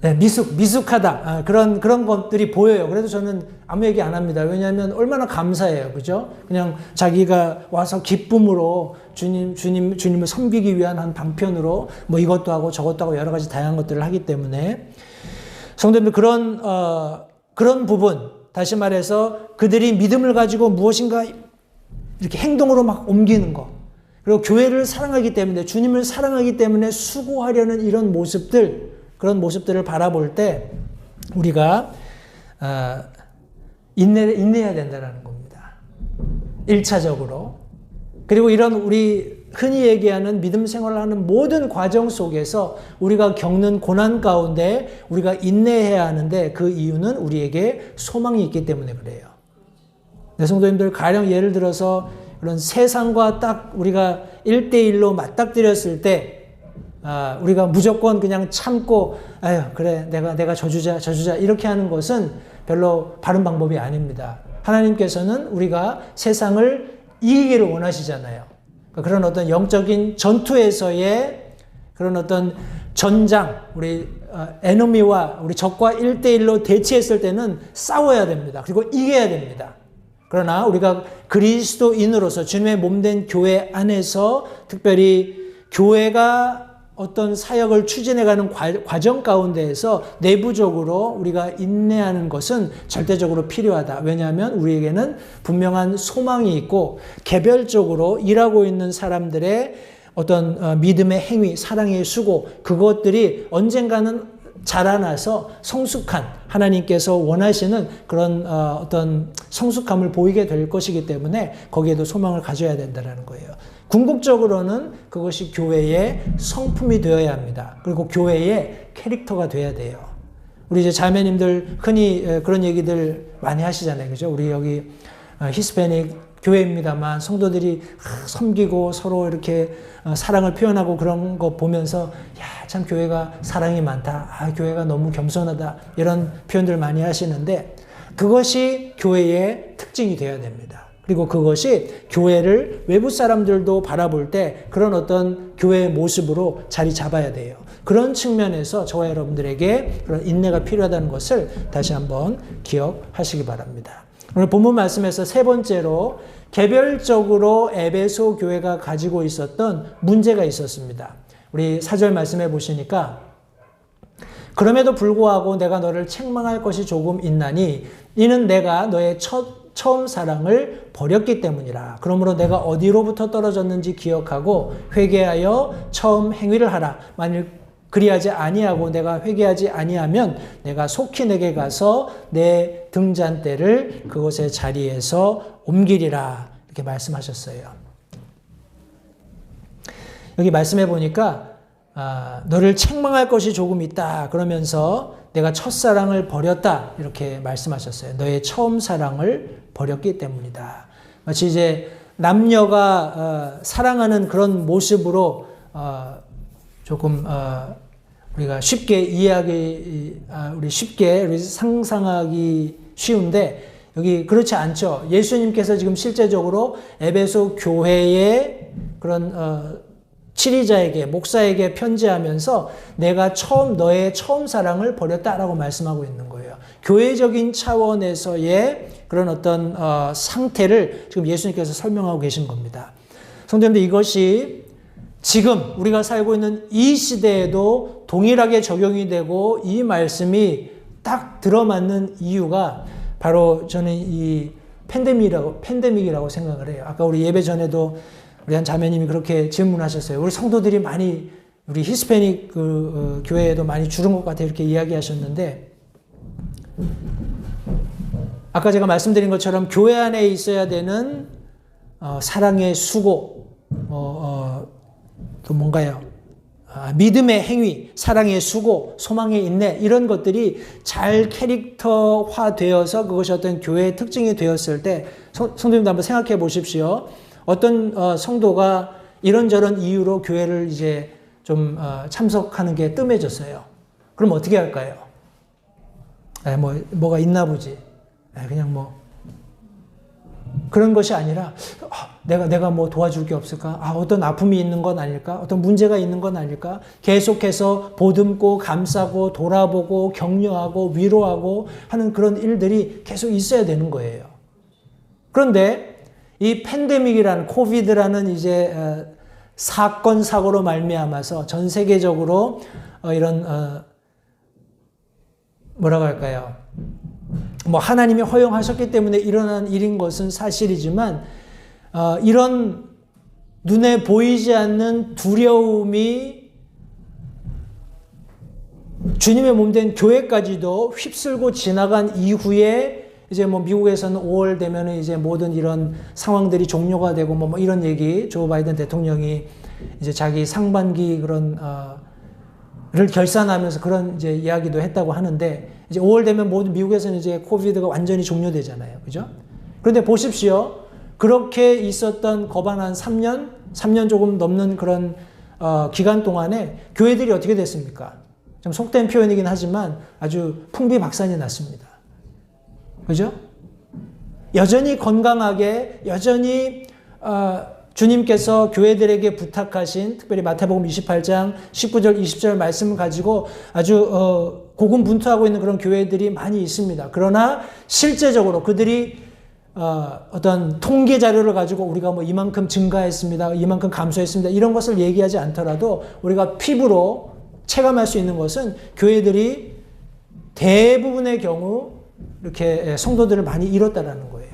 네, 미숙하다. 그런 것들이 보여요. 그래도 저는 아무 얘기 안 합니다. 왜냐하면 얼마나 감사해요. 그죠? 그냥 자기가 와서 기쁨으로 주님을 섬기기 위한 한 방편으로 뭐 이것도 하고 저것도 하고 여러 가지 다양한 것들을 하기 때문에 성도님들 그런 부분, 다시 말해서 그들이 믿음을 가지고 무엇인가 이렇게 행동으로 막 옮기는 거. 그리고 교회를 사랑하기 때문에, 주님을 사랑하기 때문에 수고하려는 이런 모습들, 그런 모습들을 바라볼 때 우리가 인내해야 된다는 겁니다. 1차적으로. 그리고 이런 우리 흔히 얘기하는 믿음 생활을 하는 모든 과정 속에서 우리가 겪는 고난 가운데 우리가 인내해야 하는데 그 이유는 우리에게 소망이 있기 때문에 그래요. 네, 성도님들, 가령 예를 들어서 그런 세상과 딱 우리가 1대1로 맞닥뜨렸을 때 우리가 무조건 그냥 참고 그래 내가 져주자 이렇게 하는 것은 별로 바른 방법이 아닙니다. 하나님께서는 우리가 세상을 이기기를 원하시잖아요. 그런 어떤 영적인 전투에서의 그런 어떤 전장, 우리 에너미와 우리 적과 1대1로 대치했을 때는 싸워야 됩니다. 그리고 이겨야 됩니다. 그러나 우리가 그리스도인으로서 주님의 몸된 교회 안에서 특별히 교회가 어떤 사역을 추진해가는 과정 가운데에서 내부적으로 우리가 인내하는 것은 절대적으로 필요하다. 왜냐하면 우리에게는 분명한 소망이 있고 개별적으로 일하고 있는 사람들의 어떤 믿음의 행위, 사랑의 수고, 그것들이 언젠가는 자라나서 성숙한 하나님께서 원하시는 그런 어떤 성숙함을 보이게 될 것이기 때문에 거기에도 소망을 가져야 된다는 거예요. 궁극적으로는 그것이 교회의 성품이 되어야 합니다. 그리고 교회의 캐릭터가 돼야 돼요. 우리 이제 자매님들 흔히 그런 얘기들 많이 하시잖아요. 그죠? 우리 여기 히스패닉 교회입니다만 성도들이 섬기고 서로 이렇게 사랑을 표현하고 그런 거 보면서 참 교회가 사랑이 많다. 교회가 너무 겸손하다. 이런 표현들 많이 하시는데 그것이 교회의 특징이 되어야 됩니다. 그리고 그것이 교회를 외부 사람들도 바라볼 때 그런 어떤 교회의 모습으로 자리 잡아야 돼요. 그런 측면에서 저와 여러분들에게 그런 인내가 필요하다는 것을 다시 한번 기억하시기 바랍니다. 오늘 본문 말씀에서 세 번째로 개별적으로 에베소 교회가 가지고 있었던 문제가 있었습니다. 우리 4절 말씀해 보시니까 그럼에도 불구하고 내가 너를 책망할 것이 조금 있나니 이는 내가 너의 처음 사랑을 버렸기 때문이라. 그러므로 내가 어디로부터 떨어졌는지 기억하고 회개하여 처음 행위를 하라. 만일 그리하지 아니하고 내가 회개하지 아니하면 내가 속히 내게 가서 내 등잔대를 그곳의 자리에서 옮기리라. 이렇게 말씀하셨어요. 여기 말씀해 보니까 너를 책망할 것이 조금 있다. 그러면서 내가 첫사랑을 버렸다. 이렇게 말씀하셨어요. 너의 처음 사랑을 버렸기 때문이다. 마치 이제 남녀가 사랑하는 그런 모습으로 조금 우리가 쉽게 우리 상상하기 쉬운데 여기 그렇지 않죠. 예수님께서 지금 실제적으로 에베소 교회의 그런 치리자에게, 목사에게 편지하면서 내가 너의 처음 사랑을 버렸다라고 말씀하고 있는 거예요. 교회적인 차원에서의 그런 어떤 상태를 지금 예수님께서 설명하고 계신 겁니다. 성도님들, 이것이 지금 우리가 살고 있는 이 시대에도 동일하게 적용이 되고 이 말씀이 딱 들어맞는 이유가 바로 저는 이 팬데믹이라고 생각을 해요. 아까 우리 예배 전에도 우리 한 자매님이 그렇게 질문하셨어요. 우리 성도들이 많이, 우리 히스패닉 교회에도 많이 줄은 것 같아요. 이렇게 이야기하셨는데, 아까 제가 말씀드린 것처럼 교회 안에 있어야 되는 사랑의 수고, 또 뭔가요? 믿음의 행위, 사랑의 수고, 소망의 인내, 이런 것들이 잘 캐릭터화되어서 그것이 어떤 교회의 특징이 되었을 때, 성도님도 한번 생각해 보십시오. 어떤 성도가 이런저런 이유로 교회를 이제 좀 참석하는 게 뜸해졌어요. 그럼 어떻게 할까요? 뭐가 있나 보지. 그냥 그런 것이 아니라 내가 뭐 도와줄 게 없을까? 어떤 아픔이 있는 건 아닐까? 어떤 문제가 있는 건 아닐까? 계속해서 보듬고 감싸고 돌아보고 격려하고 위로하고 하는 그런 일들이 계속 있어야 되는 거예요. 그런데 이 팬데믹이라는, 코비드라는 이제 사건 사고로 말미암아서 전 세계적으로 이런 뭐라고 할까요? 하나님이 허용하셨기 때문에 일어난 일인 것은 사실이지만 이런 눈에 보이지 않는 두려움이 주님의 몸된 교회까지도 휩쓸고 지나간 이후에 이제 미국에서는 5월 되면은 이제 모든 이런 상황들이 종료가 되고 이런 얘기, 조 바이든 대통령이 이제 자기 상반기 그런 를 결산하면서 그런 이제 이야기도 했다고 하는데, 이제 5월 되면 모든 미국에서는 이제 코비드가 완전히 종료되잖아요. 그죠? 그런데 보십시오. 그렇게 있었던 거반 한 3년 조금 넘는 그런 기간 동안에 교회들이 어떻게 됐습니까? 좀 속된 표현이긴 하지만 아주 풍비박산이 났습니다. 그죠? 여전히 건강하게, 여전히 주님께서 교회들에게 부탁하신, 특별히 마태복음 28장 19절 20절 말씀을 가지고 아주 고군분투하고 있는 그런 교회들이 많이 있습니다. 그러나 실제적으로 그들이 어떤 통계 자료를 가지고 우리가 이만큼 증가했습니다, 이만큼 감소했습니다, 이런 것을 얘기하지 않더라도 우리가 피부로 체감할 수 있는 것은 교회들이 대부분의 경우 이렇게 성도들을 많이 잃었다라는 거예요.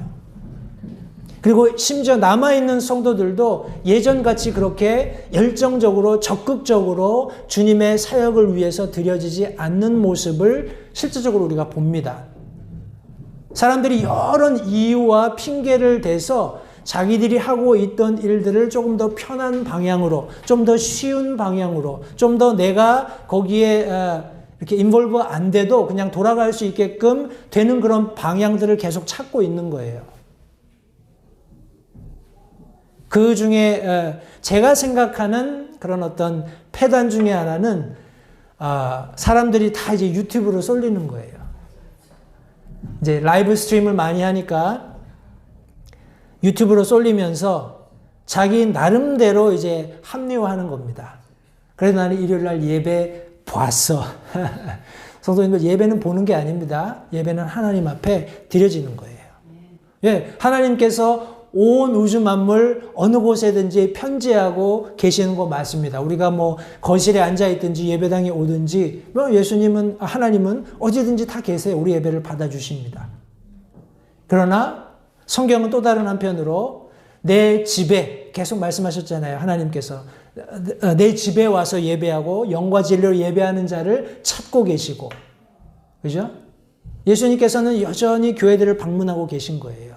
그리고 심지어 남아있는 성도들도 예전같이 그렇게 열정적으로 적극적으로 주님의 사역을 위해서 드려지지 않는 모습을 실제적으로 우리가 봅니다. 사람들이 여러 이유와 핑계를 대서 자기들이 하고 있던 일들을 조금 더 편한 방향으로, 좀 더 쉬운 방향으로, 좀 더 내가 거기에 이렇게 인볼브 안 돼도 그냥 돌아갈 수 있게끔 되는 그런 방향들을 계속 찾고 있는 거예요. 그 중에 제가 생각하는 그런 어떤 패단 중에 하나는 사람들이 다 이제 유튜브로 쏠리는 거예요. 이제 라이브 스트림을 많이 하니까 유튜브로 쏠리면서 자기 나름대로 이제 합리화하는 겁니다. 그래서 나는 일요일 날 예배 보았어. 성도님들, 예배는 보는 게 아닙니다. 예배는 하나님 앞에 드려지는 거예요. 예, 하나님께서 온 우주 만물 어느 곳에든지 편지하고 계시는 거 맞습니다. 우리가 거실에 앉아 있든지 예배당에 오든지 예수님은, 하나님은 어디든지 다 계세요. 우리 예배를 받아주십니다. 그러나 성경은 또 다른 한편으로 내 집에, 계속 말씀하셨잖아요. 하나님께서 내 집에 와서 예배하고 영과 진리로 예배하는 자를 찾고 계시고, 그죠? 예수님께서는 여전히 교회들을 방문하고 계신 거예요.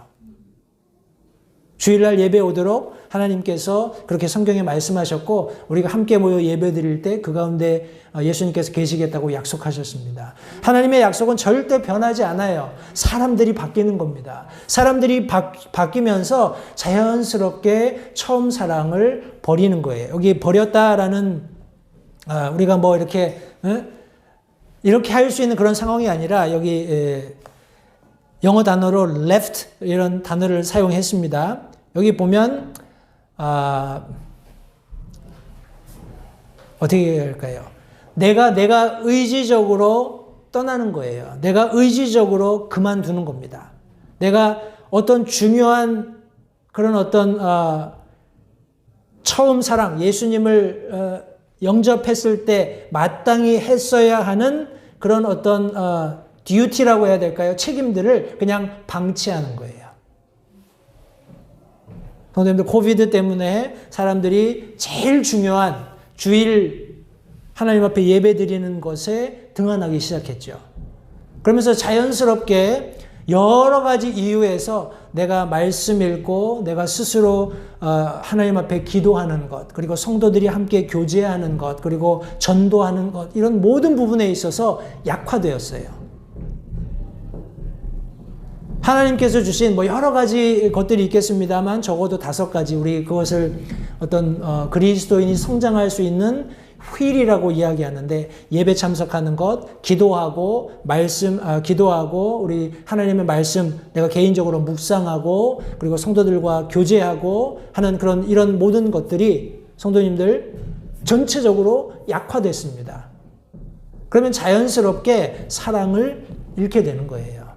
주일날 예배 오도록 하나님께서 그렇게 성경에 말씀하셨고, 우리가 함께 모여 예배 드릴 때 그 가운데 예수님께서 계시겠다고 약속하셨습니다. 하나님의 약속은 절대 변하지 않아요. 사람들이 바뀌는 겁니다. 사람들이 바뀌면서 자연스럽게 처음 사랑을 버리는 거예요. 여기 버렸다라는, 우리가 이렇게 할 수 있는 그런 상황이 아니라, 여기 영어 단어로 left 이런 단어를 사용했습니다. 여기 보면 어떻게 할까요? 내가 의지적으로 떠나는 거예요. 내가 의지적으로 그만두는 겁니다. 내가 어떤 중요한 그런 어떤 처음 사랑, 예수님을 영접했을 때 마땅히 했어야 하는 그런 어떤 듀티라고 해야 될까요? 책임들을 그냥 방치하는 거예요. 성도님들, 코비드 때문에 사람들이 제일 중요한 주일 하나님 앞에 예배 드리는 것에 등한하기 시작했죠. 그러면서 자연스럽게 여러 가지 이유에서 내가 말씀 읽고 내가 스스로 하나님 앞에 기도하는 것, 그리고 성도들이 함께 교제하는 것, 그리고 전도하는 것, 이런 모든 부분에 있어서 약화되었어요. 하나님께서 주신 여러 가지 것들이 있겠습니다만 적어도 5가지, 우리 그것을 어떤 그리스도인이 성장할 수 있는 휠이라고 이야기하는데, 예배 참석하는 것, 기도하고 기도하고 우리 하나님의 말씀 내가 개인적으로 묵상하고 그리고 성도들과 교제하고 하는 이런 모든 것들이 성도님들 전체적으로 약화됐습니다. 그러면 자연스럽게 사랑을 잃게 되는 거예요.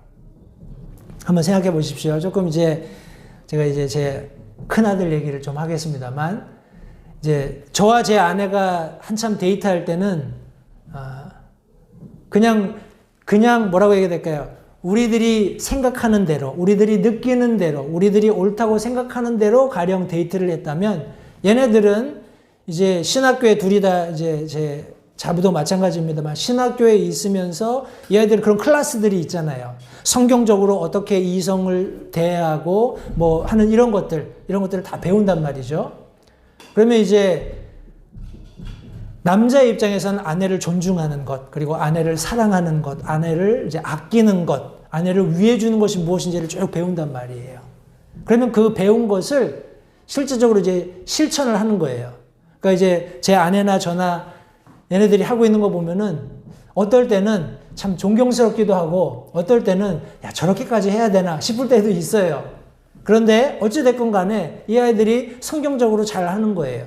한번 생각해 보십시오. 조금 제가 제 큰아들 얘기를 좀 하겠습니다만, 저와 제 아내가 한참 데이트할 때는, 그냥 뭐라고 얘기해야 될까요? 우리들이 생각하는 대로, 우리들이 느끼는 대로, 우리들이 옳다고 생각하는 대로 가령 데이트를 했다면, 얘네들은 신학교에 둘이 다 제 자부도 마찬가지입니다만, 신학교에 있으면서 얘네들 그런 클래스들이 있잖아요. 성경적으로 어떻게 이성을 대하고 하는 이런 것들을 다 배운단 말이죠. 그러면 남자의 입장에서는 아내를 존중하는 것, 그리고 아내를 사랑하는 것, 아내를 아끼는 것, 아내를 위해주는 것이 무엇인지를 쭉 배운단 말이에요. 그러면 그 배운 것을 실질적으로 실천을 하는 거예요. 그러니까 제 아내나 저나 얘네들이 하고 있는 거 보면은 어떨 때는 참 존경스럽기도 하고 어떨 때는 저렇게까지 해야 되나 싶을 때도 있어요. 그런데 어찌됐건 간에 이 아이들이 성경적으로 잘 하는 거예요.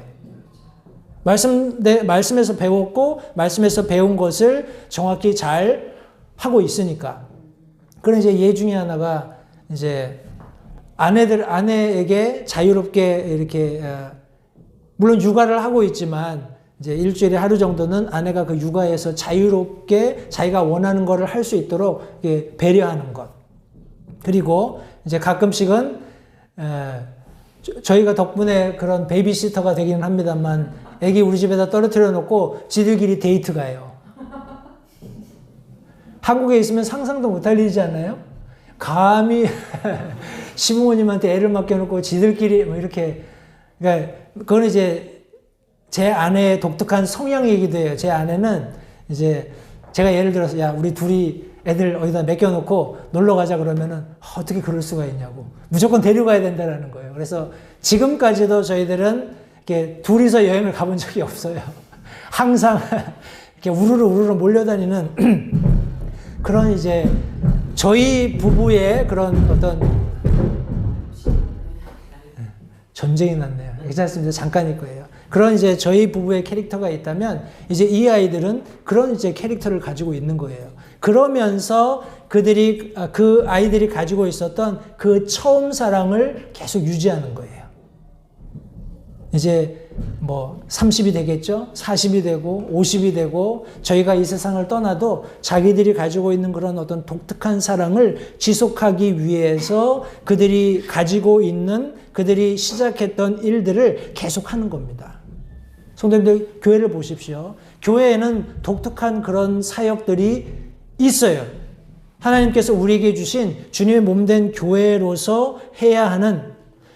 말씀에서 배웠고 말씀에서 배운 것을 정확히 잘 하고 있으니까. 그런 예 중에 하나가 아내에게 자유롭게 이렇게 물론 육아를 하고 있지만 일주일에 하루 정도는 아내가 그 육아에서 자유롭게 자기가 원하는 것을 할 수 있도록 배려하는 것. 그리고 가끔씩은 저희가 덕분에 그런 베이비시터가 되기는 합니다만, 애기 우리 집에다 떨어뜨려 놓고 지들끼리 데이트 가요. 한국에 있으면 상상도 못할 일이지 않나요? 감히 시부모님한테 애를 맡겨놓고 지들끼리 이렇게. 그러니까 그건 제 아내의 독특한 성향이기도 해요. 제 아내는 제가 예를 들어서 우리 둘이 애들 어디다 맡겨놓고 놀러 가자 그러면은 어떻게 그럴 수가 있냐고, 무조건 데려가야 된다는 거예요. 그래서 지금까지도 저희들은 이렇게 둘이서 여행을 가본 적이 없어요. 항상 이렇게 우르르 몰려다니는 그런 저희 부부의 그런 어떤 전쟁이 났네요. 괜찮습니다. 잠깐일 거예요. 그런 저희 부부의 캐릭터가 있다면 이 아이들은 그런 캐릭터를 가지고 있는 거예요. 그러면서 그 아이들이 가지고 있었던 그 처음 사랑을 계속 유지하는 거예요. 30이 되겠죠? 40이 되고 50이 되고 저희가 이 세상을 떠나도 자기들이 가지고 있는 그런 어떤 독특한 사랑을 지속하기 위해서 그들이 가지고 있는, 그들이 시작했던 일들을 계속하는 겁니다. 성도님들, 교회를 보십시오. 교회에는 독특한 그런 사역들이 있어요. 하나님께서 우리에게 주신 주님의 몸된 교회로서 해야 하는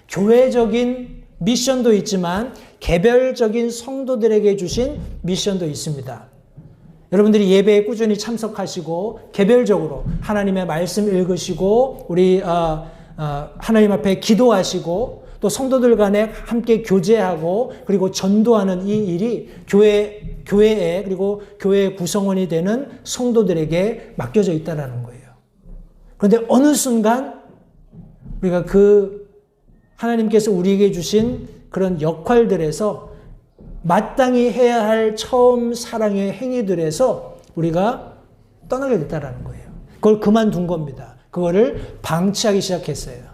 교회적인 미션도 있지만 개별적인 성도들에게 주신 미션도 있습니다. 여러분들이 예배에 꾸준히 참석하시고 개별적으로 하나님의 말씀 읽으시고 우리 하나님 앞에 기도하시고 또 성도들 간에 함께 교제하고 그리고 전도하는 이 일이 교회에 그리고 교회의 구성원이 되는 성도들에게 맡겨져 있다는 거예요. 그런데 어느 순간 우리가 그 하나님께서 우리에게 주신 그런 역할들에서 마땅히 해야 할 처음 사랑의 행위들에서 우리가 떠나게 됐다라는 거예요. 그걸 그만둔 겁니다. 그거를 방치하기 시작했어요.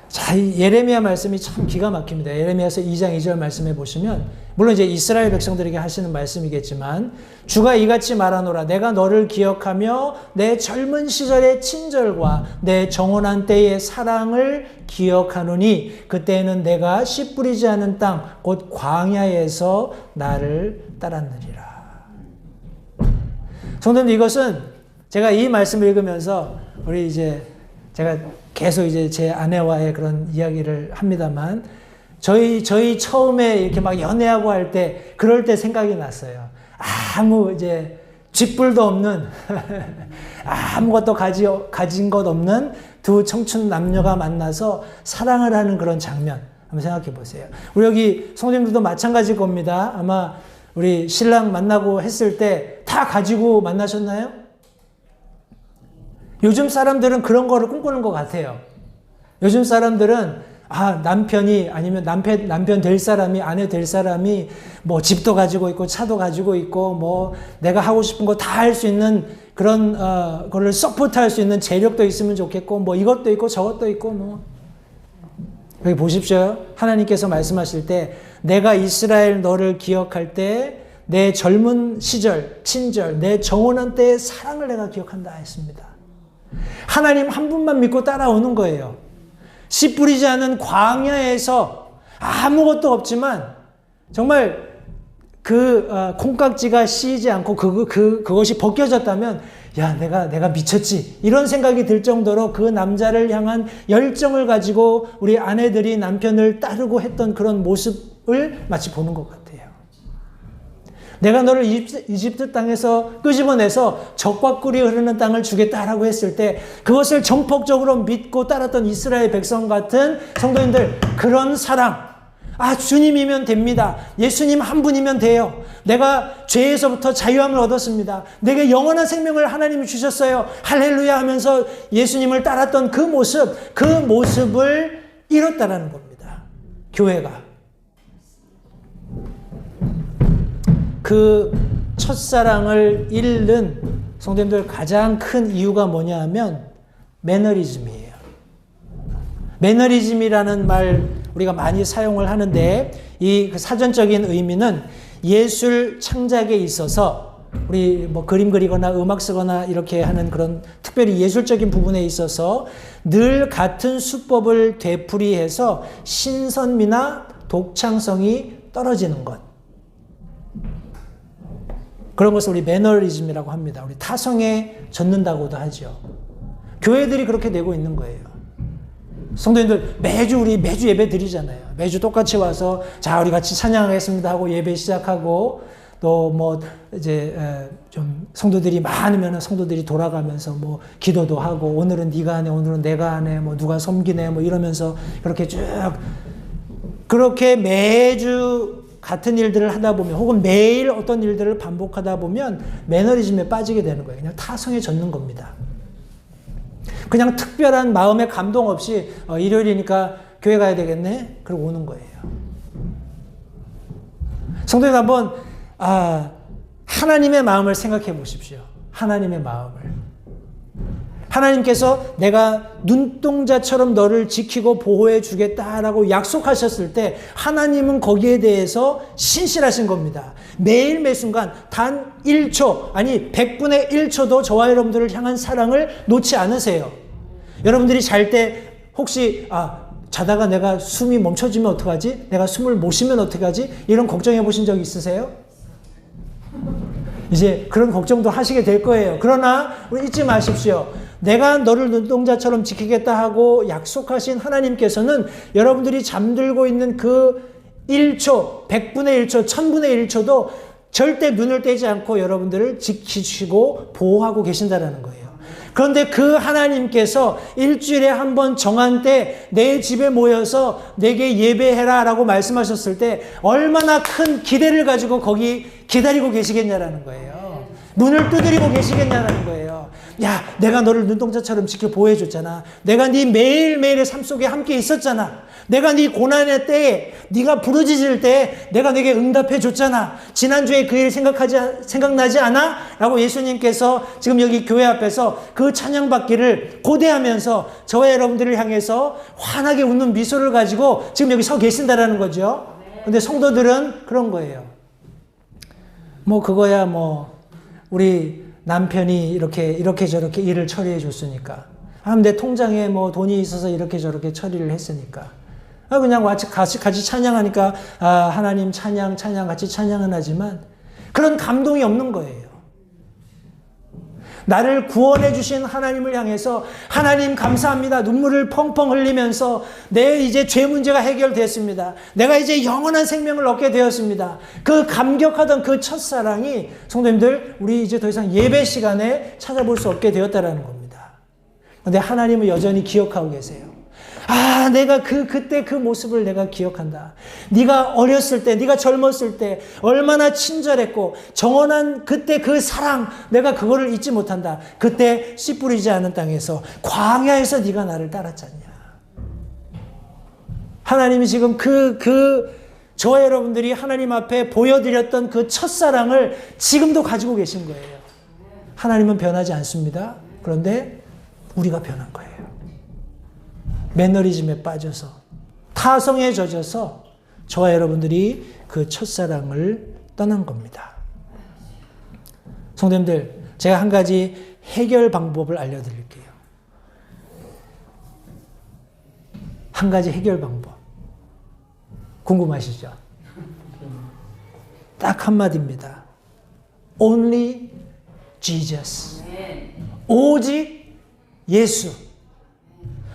자, 이 예레미야 말씀이 참 기가 막힙니다. 예레미야서 2장 2절 말씀해 보시면, 물론 이제 이스라엘 백성들에게 하시는 말씀이겠지만, 주가 이같이 말하노라. 내가 너를 기억하며 내 젊은 시절의 친절과 내 정혼한 때의 사랑을 기억하노니 그때에는 내가 씨 뿌리지 않은 땅 곧 광야에서 나를 따랐느니라. 성도님, 이것은 제가 이 말씀을 읽으면서 우리 이제 제가 계속 이제 제 아내와의 그런 이야기를 합니다만, 저희 처음에 이렇게 막 연애하고 할 때, 그럴 때 생각이 났어요. 아무 이제 쥐뿔도 없는, 아무것도 가진 것 없는 두 청춘 남녀가 만나서 사랑을 하는 그런 장면. 한번 생각해 보세요. 우리 여기 성도님들도 마찬가지일 겁니다. 아마 우리 신랑 만나고 했을 때 다 가지고 만나셨나요? 요즘 사람들은 그런 거를 꿈꾸는 것 같아요. 요즘 사람들은 남편이 아니면 남편 될 사람이, 아내 될 사람이 뭐 집도 가지고 있고 차도 가지고 있고 뭐 내가 하고 싶은 거 다 할 수 있는 그런 거를 서포트할 수 있는 재력도 있으면 좋겠고 뭐 이것도 있고 저것도 있고 뭐. 여기 보십시오. 하나님께서 말씀하실 때 내가 이스라엘 너를 기억할 때 내 젊은 시절, 친절, 내 정혼한 때의 사랑을 내가 기억한다 했습니다. 하나님 한 분만 믿고 따라오는 거예요. 씨 뿌리지 않은 광야에서 아무것도 없지만 정말 그 콩깍지가 씌이지 않고 그것이 벗겨졌다면 야, 내가 미쳤지. 이런 생각이 들 정도로 그 남자를 향한 열정을 가지고 우리 아내들이 남편을 따르고 했던 그런 모습을 마치 보는 것 같아요. 내가 너를 이집트 땅에서 끄집어내서 젖과 꿀이 흐르는 땅을 주겠다라고 했을 때 그것을 정폭적으로 믿고 따랐던 이스라엘 백성 같은 성도님들, 그런 사랑, 주님이면 됩니다. 예수님 한 분이면 돼요. 내가 죄에서부터 자유함을 얻었습니다. 내게 영원한 생명을 하나님이 주셨어요. 할렐루야 하면서 예수님을 따랐던 그 모습을 잃었다라는 겁니다. 교회가. 그 첫사랑을 잃는 성도님들 가장 큰 이유가 뭐냐 하면 매너리즘이에요. 매너리즘이라는 말 우리가 많이 사용을 하는데 이 사전적인 의미는 예술 창작에 있어서 우리 뭐 그림 그리거나 음악 쓰거나 이렇게 하는 그런 특별히 예술적인 부분에 있어서 늘 같은 수법을 되풀이해서 신선미나 독창성이 떨어지는 것. 그런 것을 우리 매너리즘이라고 합니다. 우리 타성에 젖는다고도 하죠. 교회들이 그렇게 되고 있는 거예요. 성도님들 매주 예배 드리잖아요. 매주 똑같이 와서 자 우리 같이 찬양하겠습니다 하고 예배 시작하고 또 뭐 이제 좀 성도들이 많으면 성도들이 돌아가면서 뭐 기도도 하고 오늘은 네가 하네, 오늘은 내가 하네, 뭐 누가 섬기네, 뭐 이러면서 그렇게 쭉 그렇게 매주 같은 일들을 하다 보면 혹은 매일 어떤 일들을 반복하다 보면 매너리즘에 빠지게 되는 거예요. 그냥 타성에 젖는 겁니다. 그냥 특별한 마음의 감동 없이 일요일이니까 교회 가야 되겠네? 그러고 오는 거예요. 성도님 한번 하나님의 마음을 생각해 보십시오. 하나님의 마음을. 하나님께서 내가 눈동자처럼 너를 지키고 보호해 주겠다라고 약속하셨을 때 하나님은 거기에 대해서 신실하신 겁니다. 매일 매순간 단 1초 아니 100분의 1초도 저와 여러분들을 향한 사랑을 놓지 않으세요. 여러분들이 잘 때 혹시 자다가 내가 숨이 멈춰지면 어떡하지? 내가 숨을 못 쉬면 어떡하지? 이런 걱정해 보신 적 있으세요? 이제 그런 걱정도 하시게 될 거예요. 그러나 우리 잊지 마십시오. 내가 너를 눈동자처럼 지키겠다 하고 약속하신 하나님께서는 여러분들이 잠들고 있는 그 1초, 100분의 1초, 1000분의 1초도 절대 눈을 떼지 않고 여러분들을 지키시고 보호하고 계신다는 거예요. 그런데 그 하나님께서 일주일에 한 번 정한 때 내 집에 모여서 내게 예배해라 라고 말씀하셨을 때 얼마나 큰 기대를 가지고 거기 기다리고 계시겠냐라는 거예요. 문을 두드리고 계시겠냐는 거예요. 야, 내가 너를 눈동자처럼 지켜 보호해줬잖아. 내가 네 매일매일의 삶 속에 함께 있었잖아. 내가 네 고난의 때에, 네가 부르짖을 때 내가 내게 응답해 줬잖아. 지난주에 그 일 생각나지 않아? 라고 예수님께서 지금 여기 교회 앞에서 그 찬양받기를 고대하면서 저와 여러분들을 향해서 환하게 웃는 미소를 가지고 지금 여기 서 계신다라는 거죠. 근데 성도들은 그런 거예요. 뭐 그거야 뭐 우리 남편이 이렇게 저렇게 일을 처리해 줬으니까. 내 통장에 뭐 돈이 있어서 이렇게 저렇게 처리를 했으니까. 그냥 같이 찬양하니까, 하나님 찬양 같이 찬양은 하지만, 그런 감동이 없는 거예요. 나를 구원해 주신 하나님을 향해서, 하나님 감사합니다. 눈물을 펑펑 흘리면서, 내 이제 죄 문제가 해결됐습니다. 내가 이제 영원한 생명을 얻게 되었습니다. 그 감격하던 그 첫사랑이, 성도님들, 우리 이제 더 이상 예배 시간에 찾아볼 수 없게 되었다라는 겁니다. 근데 하나님은 여전히 기억하고 계세요. 내가 그때 그 모습을 내가 기억한다. 네가 어렸을 때, 네가 젊었을 때 얼마나 친절했고 정원한 그때 그 사랑, 내가 그거를 잊지 못한다. 그때 씨 뿌리지 않은 땅에서 광야에서 네가 나를 따랐잖냐. 하나님이 지금 저와 여러분들이 하나님 앞에 보여드렸던 그 첫사랑을 지금도 가지고 계신 거예요. 하나님은 변하지 않습니다. 그런데 우리가 변한 거예요. 매너리즘에 빠져서, 타성에 젖어서 저와 여러분들이 그 첫사랑을 떠난 겁니다. 성도님들, 제가 한 가지 해결 방법을 알려드릴게요. 한 가지 해결 방법. 궁금하시죠? 딱 한마디입니다. Only Jesus. 오직 예수.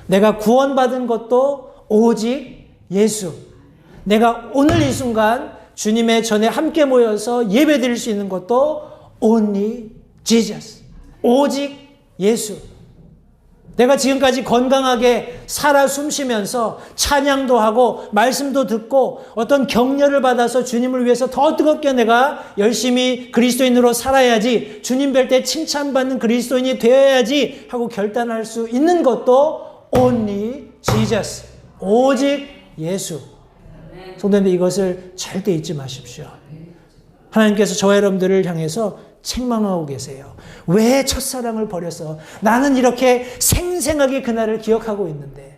내가 구원받은 것도 오직 예수. 내가 오늘 이 순간 주님의 전에 함께 모여서 예배드릴 수 있는 것도 only Jesus. 오직 예수. 내가 지금까지 건강하게 살아 숨쉬면서 찬양도 하고 말씀도 듣고 어떤 격려를 받아서 주님을 위해서 더 뜨겁게 내가 열심히 그리스도인으로 살아야지, 주님 뵐 때 칭찬받는 그리스도인이 되어야지 하고 결단할 수 있는 것도 Only Jesus. 오직 예수. 성도님들, 이것을 절대 잊지 마십시오. 하나님께서 저와 여러분들을 향해서 책망하고 계세요. 왜 첫사랑을 버려서? 나는 이렇게 생생하게 그날을 기억하고 있는데.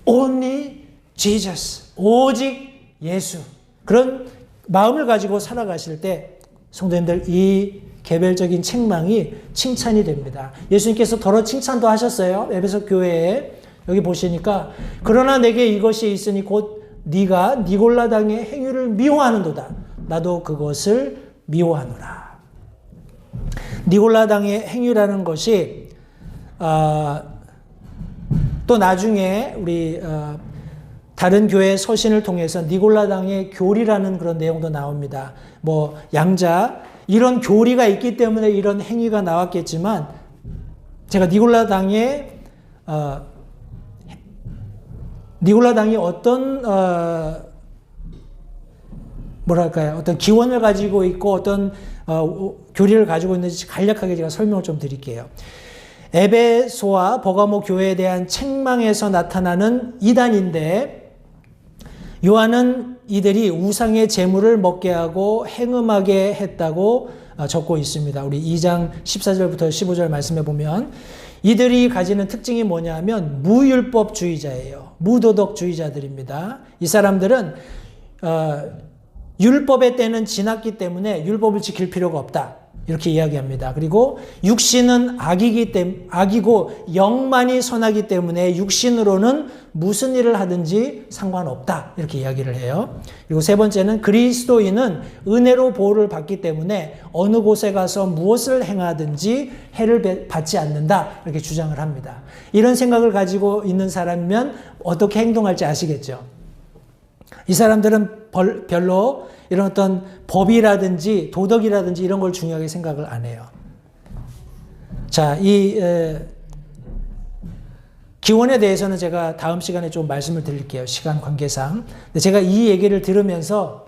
Only Jesus. 오직 예수. 그런 마음을 가지고 살아가실 때 성도님들, 이 개별적인 책망이 칭찬이 됩니다. 예수님께서 더러 칭찬도 하셨어요. 에베소 교회에. 여기 보시니까, 그러나 내게 이것이 있으니 곧 네가 니골라당의 행위를 미워하는도다. 나도 그것을 미워하노라. 니골라당의 행위라는 것이 또 나중에 우리 다른 교회 서신을 통해서 니골라당의 교리라는 그런 내용도 나옵니다. 뭐 양자, 이런 교리가 있기 때문에 이런 행위가 나왔겠지만, 제가 니골라당이 어떤 어떤 기원을 가지고 있고 어떤 교리를 가지고 있는지 간략하게 제가 설명을 좀 드릴게요. 에베소와 버가모 교회에 대한 책망에서 나타나는 이단인데, 요한은 이들이 우상의 제물을 먹게 하고 행음하게 했다고 적고 있습니다. 우리 2장 14절부터 15절 말씀해 보면, 이들이 가지는 특징이 뭐냐면 무율법주의자예요. 무도덕주의자들입니다. 이 사람들은 율법의 때는 지났기 때문에 율법을 지킬 필요가 없다, 이렇게 이야기합니다. 그리고 육신은 악이고 영만이 선하기 때문에 육신으로는 무슨 일을 하든지 상관없다, 이렇게 이야기를 해요. 그리고 세 번째는 그리스도인은 은혜로 보호를 받기 때문에 어느 곳에 가서 무엇을 행하든지 해를 받지 않는다, 이렇게 주장을 합니다. 이런 생각을 가지고 있는 사람이면 어떻게 행동할지 아시겠죠? 이 사람들은 별로 이런 어떤 법이라든지 도덕이라든지 이런 걸 중요하게 생각을 안 해요. 자, 이 기원에 대해서는 제가 다음 시간에 좀 말씀을 드릴게요. 시간 관계상. 근데 제가 이 얘기를 들으면서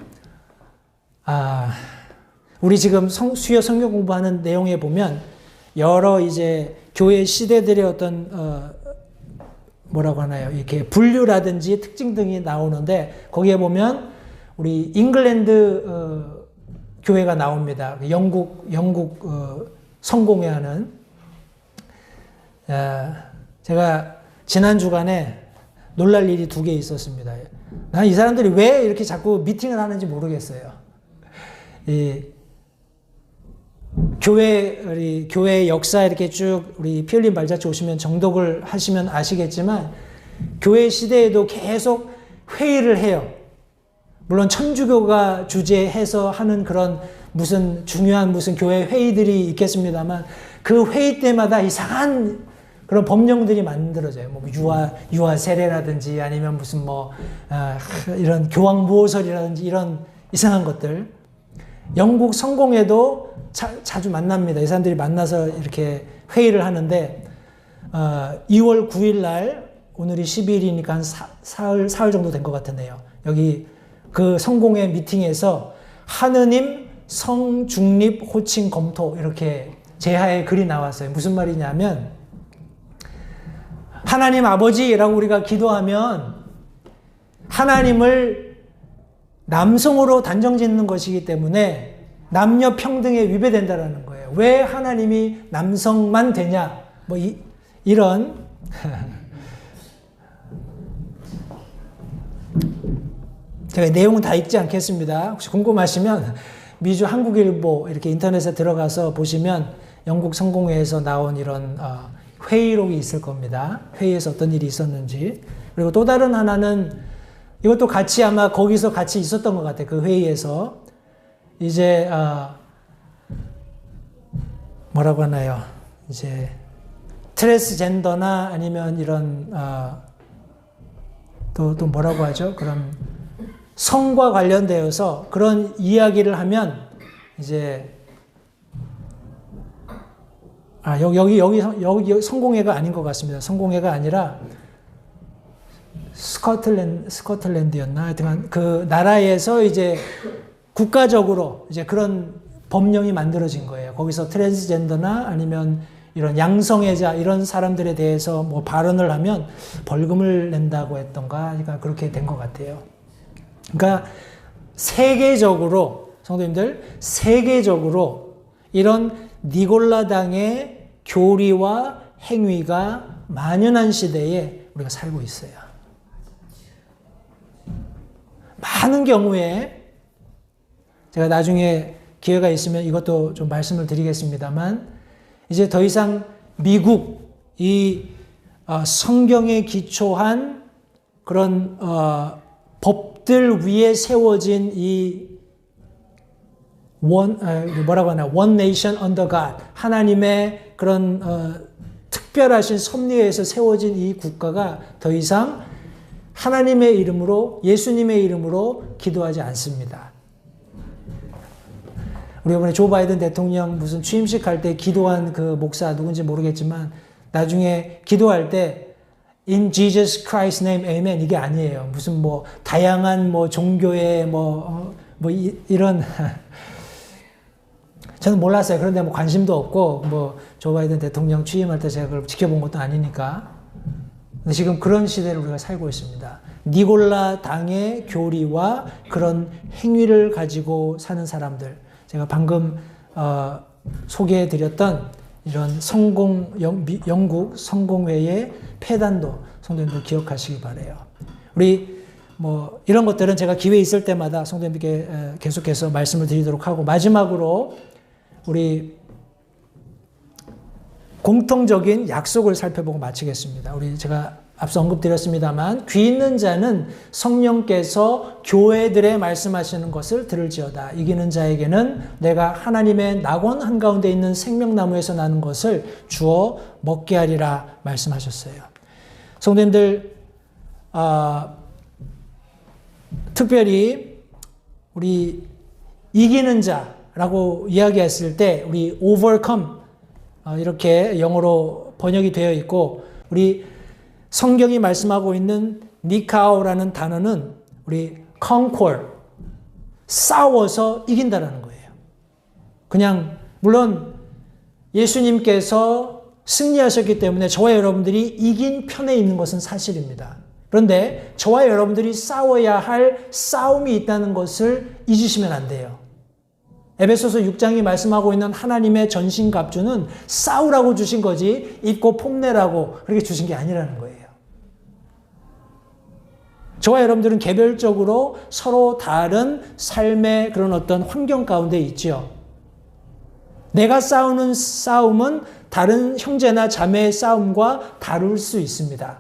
우리 지금 수요 성경 공부하는 내용에 보면 여러 이제 교회 시대들의 어떤 뭐라고 하나요? 이렇게 분류라든지 특징 등이 나오는데 거기에 보면 우리 잉글랜드 교회가 나옵니다. 영국 성공회하는 제가 지난 주간에 놀랄 일이 2개 있었습니다. 난 이 사람들이 왜 이렇게 자꾸 미팅을 하는지 모르겠어요. 이 교회 역사 이렇게 쭉 우리 피 흘린 발자취 오시면 정독을 하시면 아시겠지만 교회 시대에도 계속 회의를 해요. 물론 천주교가 주재해서 하는 그런 무슨 중요한 무슨 교회 회의들이 있겠습니다만 그 회의 때마다 이상한 그런 법령들이 만들어져요. 뭐 유아 세례라든지 아니면 무슨 이런 교황무호설이라든지 이런 이상한 것들. 영국 성공회도 자주 만납니다. 이 사람들이 만나서 이렇게 회의를 하는데 2월 9일 날 오늘이 12일이니까 한 사흘 정도 된 것 같은데요. 여기 그 성공회 미팅에서 하느님 성중립 호칭 검토 이렇게 제하에 글이 나왔어요. 무슨 말이냐면 하나님 아버지라고 우리가 기도하면 하나님을 남성으로 단정 짓는 것이기 때문에 남녀 평등에 위배된다라는 거예요. 왜 하나님이 남성만 되냐? 이런 제가 내용은 다 읽지 않겠습니다. 혹시 궁금하시면 미주 한국일보 이렇게 인터넷에 들어가서 보시면 영국 성공회에서 나온 이런 회의록이 있을 겁니다. 회의에서 어떤 일이 있었는지. 그리고 또 다른 하나는 이것도 같이 아마 거기서 같이 있었던 것 같아요. 그 회의에서. 이제, 뭐라고 하나요? 이제, 트랜스젠더나 아니면 이런, 또 뭐라고 하죠? 그런 성과 관련되어서 그런 이야기를 하면 이제, 여기 성공회가 아닌 것 같습니다. 성공회가 아니라 스코틀랜드였나? 하여튼 그 나라에서 이제 국가적으로 이제 그런 법령이 만들어진 거예요. 거기서 트랜스젠더나 아니면 이런 양성애자 이런 사람들에 대해서 뭐 발언을 하면 벌금을 낸다고 했던가, 그러니까 그렇게 된 것 같아요. 그러니까 세계적으로 성도님들 세계적으로 이런 니골라당의 교리와 행위가 만연한 시대에 우리가 살고 있어요. 많은 경우에 제가 나중에 기회가 있으면 이것도 좀 말씀을 드리겠습니다만 이제 더 이상 미국 이 성경에 기초한 그런 법들 위에 세워진 이 뭐라고 하나 one nation under God 하나님의 그런 특별하신 섭리에서 세워진 이 국가가 더 이상 하나님의 이름으로 예수님의 이름으로 기도하지 않습니다. 우리 이번에 조 바이든 대통령 무슨 취임식 할 때 기도한 그 목사 누군지 모르겠지만 나중에 기도할 때 In Jesus Christ's name, Amen 이게 아니에요. 무슨 뭐 다양한 뭐 종교의 이런 저는 몰랐어요. 그런데 뭐 관심도 없고 뭐 조 바이든 대통령 취임할 때 제가 그걸 지켜본 것도 아니니까. 근데 지금 그런 시대를 우리가 살고 있습니다. 니골라 당의 교리와 그런 행위를 가지고 사는 사람들. 제가 방금 소개해드렸던 이런 영국 성공회의 폐단도 성도님들 기억하시기 바라요. 우리 뭐 이런 것들은 제가 기회 있을 때마다 성도님께 계속해서 말씀을 드리도록 하고 마지막으로 우리 공통적인 약속을 살펴보고 마치겠습니다. 우리 제가 앞서 언급드렸습니다만 귀 있는 자는 성령께서 교회들에 말씀하시는 것을 들을지어다. 이기는 자에게는 내가 하나님의 낙원 한가운데 있는 생명나무에서 나는 것을 주어 먹게 하리라 말씀하셨어요. 성도님들 특별히 우리 이기는 자라고 이야기했을 때 우리 overcome 이렇게 영어로 번역이 되어 있고 우리 성경이 말씀하고 있는 니카오라는 단어는 우리 conquer, 싸워서 이긴다라는 거예요. 그냥 물론 예수님께서 승리하셨기 때문에 저와 여러분들이 이긴 편에 있는 것은 사실입니다. 그런데 저와 여러분들이 싸워야 할 싸움이 있다는 것을 잊으시면 안 돼요. 에베소서 6장이 말씀하고 있는 하나님의 전신갑주는 싸우라고 주신 거지 입고 폼내라고 그렇게 주신 게 아니라는 거예요. 저와 여러분들은 개별적으로 서로 다른 삶의 그런 어떤 환경 가운데 있죠. 내가 싸우는 싸움은 다른 형제나 자매의 싸움과 다를 수 있습니다.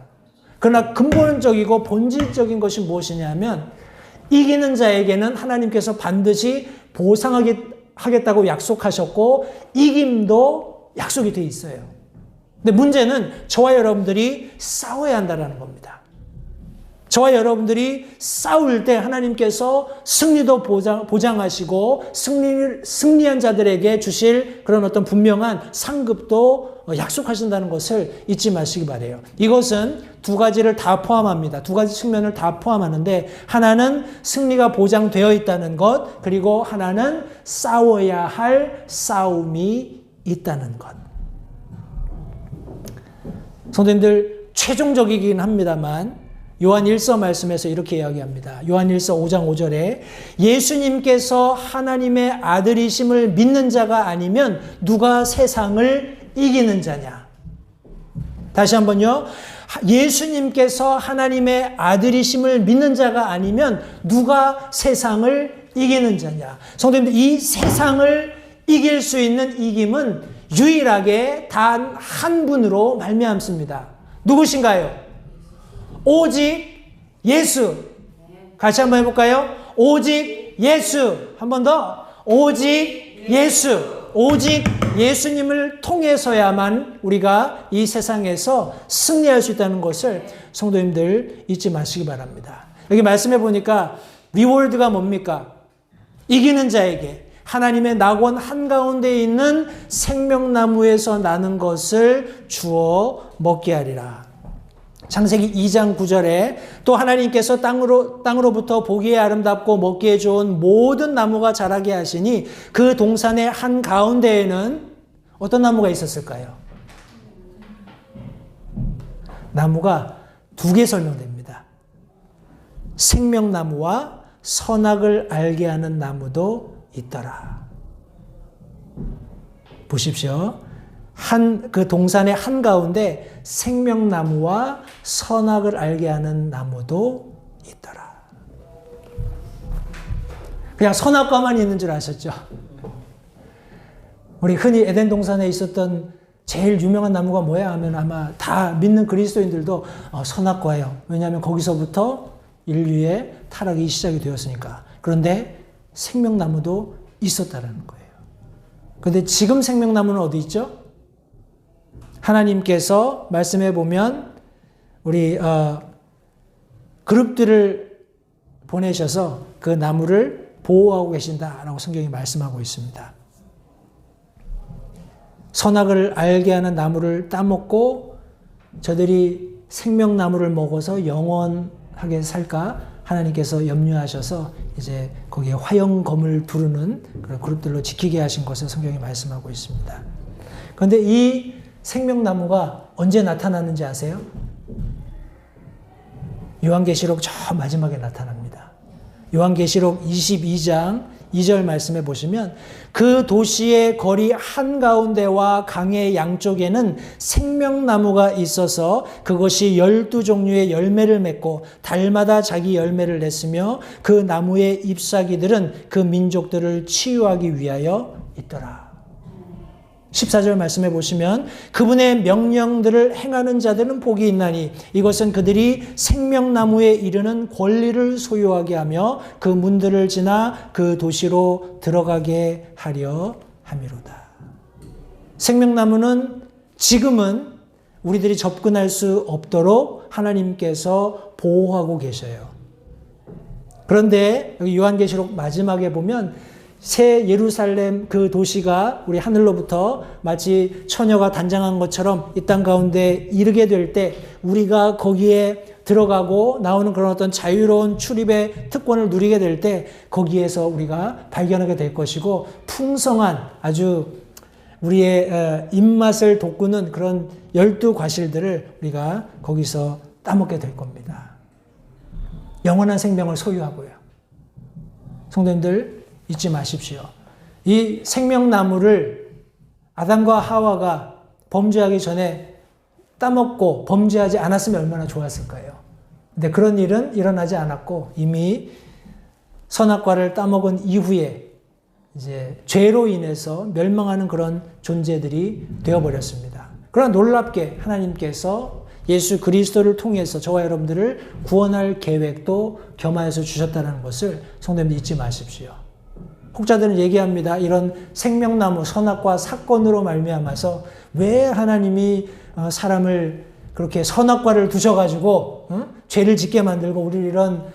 그러나 근본적이고 본질적인 것이 무엇이냐면 이기는 자에게는 하나님께서 반드시 보상하겠다고 약속하셨고 이김도 약속이 돼 있어요. 근데 문제는 저와 여러분들이 싸워야 한다는 겁니다. 저와 여러분들이 싸울 때 하나님께서 승리도 보장하시고 승리한 자들에게 주실 그런 어떤 분명한 상급도 약속하신다는 것을 잊지 마시기 바라요. 이것은 두 가지를 다 포함합니다. 두 가지 측면을 다 포함하는데 하나는 승리가 보장되어 있다는 것, 그리고 하나는 싸워야 할 싸움이 있다는 것. 성도님들 최종적이긴 합니다만 요한 1서 말씀에서 이렇게 이야기합니다. 요한 1서 5장 5절에 예수님께서 하나님의 아들이심을 믿는 자가 아니면 누가 세상을 이기는 자냐. 다시 한번요. 예수님께서 하나님의 아들이심을 믿는 자가 아니면 누가 세상을 이기는 자냐. 성도님들, 이 세상을 이길 수 있는 이김은 유일하게 단 한 분으로 말미암습니다. 누구신가요? 오직 예수. 같이 한번 해볼까요? 오직 예수. 한 번 더. 오직 예수. 오직 예수님을 통해서야만 우리가 이 세상에서 승리할 수 있다는 것을 성도님들 잊지 마시기 바랍니다. 여기 말씀해 보니까 리워드가 뭡니까? 이기는 자에게 하나님의 낙원 한가운데 있는 생명나무에서 나는 것을 주어 먹게 하리라. 창세기 2장 9절에 또 하나님께서 땅으로부터 보기에 아름답고 먹기에 좋은 모든 나무가 자라게 하시니 그 동산의 한가운데에는 어떤 나무가 있었을까요? 나무가 두 개 설명됩니다. 생명나무와 선악을 알게 하는 나무도 있더라. 보십시오. 그 동산의 한가운데 생명나무와 선악을 알게 하는 나무도 있더라. 그냥 선악과만 있는 줄 아셨죠? 우리 흔히 에덴 동산에 있었던 제일 유명한 나무가 뭐야 하면 아마 다 믿는 그리스도인들도 선악과예요. 왜냐하면 거기서부터 인류의 타락이 시작이 되었으니까. 그런데 생명나무도 있었다는 거예요. 그런데 지금 생명나무는 어디 있죠? 하나님께서 말씀해 보면 우리 그룹들을 보내셔서 그 나무를 보호하고 계신다라고 성경이 말씀하고 있습니다. 선악을 알게 하는 나무를 따먹고 저들이 생명나무를 먹어서 영원하게 살까 하나님께서 염려하셔서 이제 거기에 화영검을 두르는 그런 그룹들로 지키게 하신 것을 성경이 말씀하고 있습니다. 그런데 이 생명나무가 언제 나타나는지 아세요? 요한계시록 저 마지막에 나타납니다. 요한계시록 22장 2절 말씀해 보시면 그 도시의 거리 한가운데와 강의 양쪽에는 생명나무가 있어서 그것이 12종류의 열매를 맺고 달마다 자기 열매를 냈으며 그 나무의 잎사귀들은 그 민족들을 치유하기 위하여 있더라. 14절 말씀해 보시면 그분의 명령들을 행하는 자들은 복이 있나니 이것은 그들이 생명나무에 이르는 권리를 소유하게 하며 그 문들을 지나 그 도시로 들어가게 하려 함이로다. 생명나무는 지금은 우리들이 접근할 수 없도록 하나님께서 보호하고 계셔요. 그런데 여기 요한계시록 마지막에 보면 새 예루살렘 그 도시가 우리 하늘로부터 마치 처녀가 단장한 것처럼 이 땅 가운데 이르게 될 때 우리가 거기에 들어가고 나오는 그런 어떤 자유로운 출입의 특권을 누리게 될 때 거기에서 우리가 발견하게 될 것이고 풍성한 아주 우리의 입맛을 돋구는 그런 12과실들을 우리가 거기서 따먹게 될 겁니다. 영원한 생명을 소유하고요. 성도님들 잊지 마십시오. 이 생명나무를 아담과 하와가 범죄하기 전에 따먹고 범죄하지 않았으면 얼마나 좋았을까요? 근데 그런 일은 일어나지 않았고 이미 선악과를 따먹은 이후에 이제 죄로 인해서 멸망하는 그런 존재들이 되어버렸습니다. 그러나 놀랍게 하나님께서 예수 그리스도를 통해서 저와 여러분들을 구원할 계획도 겸하여서 주셨다는 것을 성도님들 잊지 마십시오. 혹자들은 얘기합니다. 이런 생명나무 선악과 사건으로 말미암아서 왜 하나님이 사람을 그렇게 선악과를 두셔가지고 죄를 짓게 만들고 우리를 이런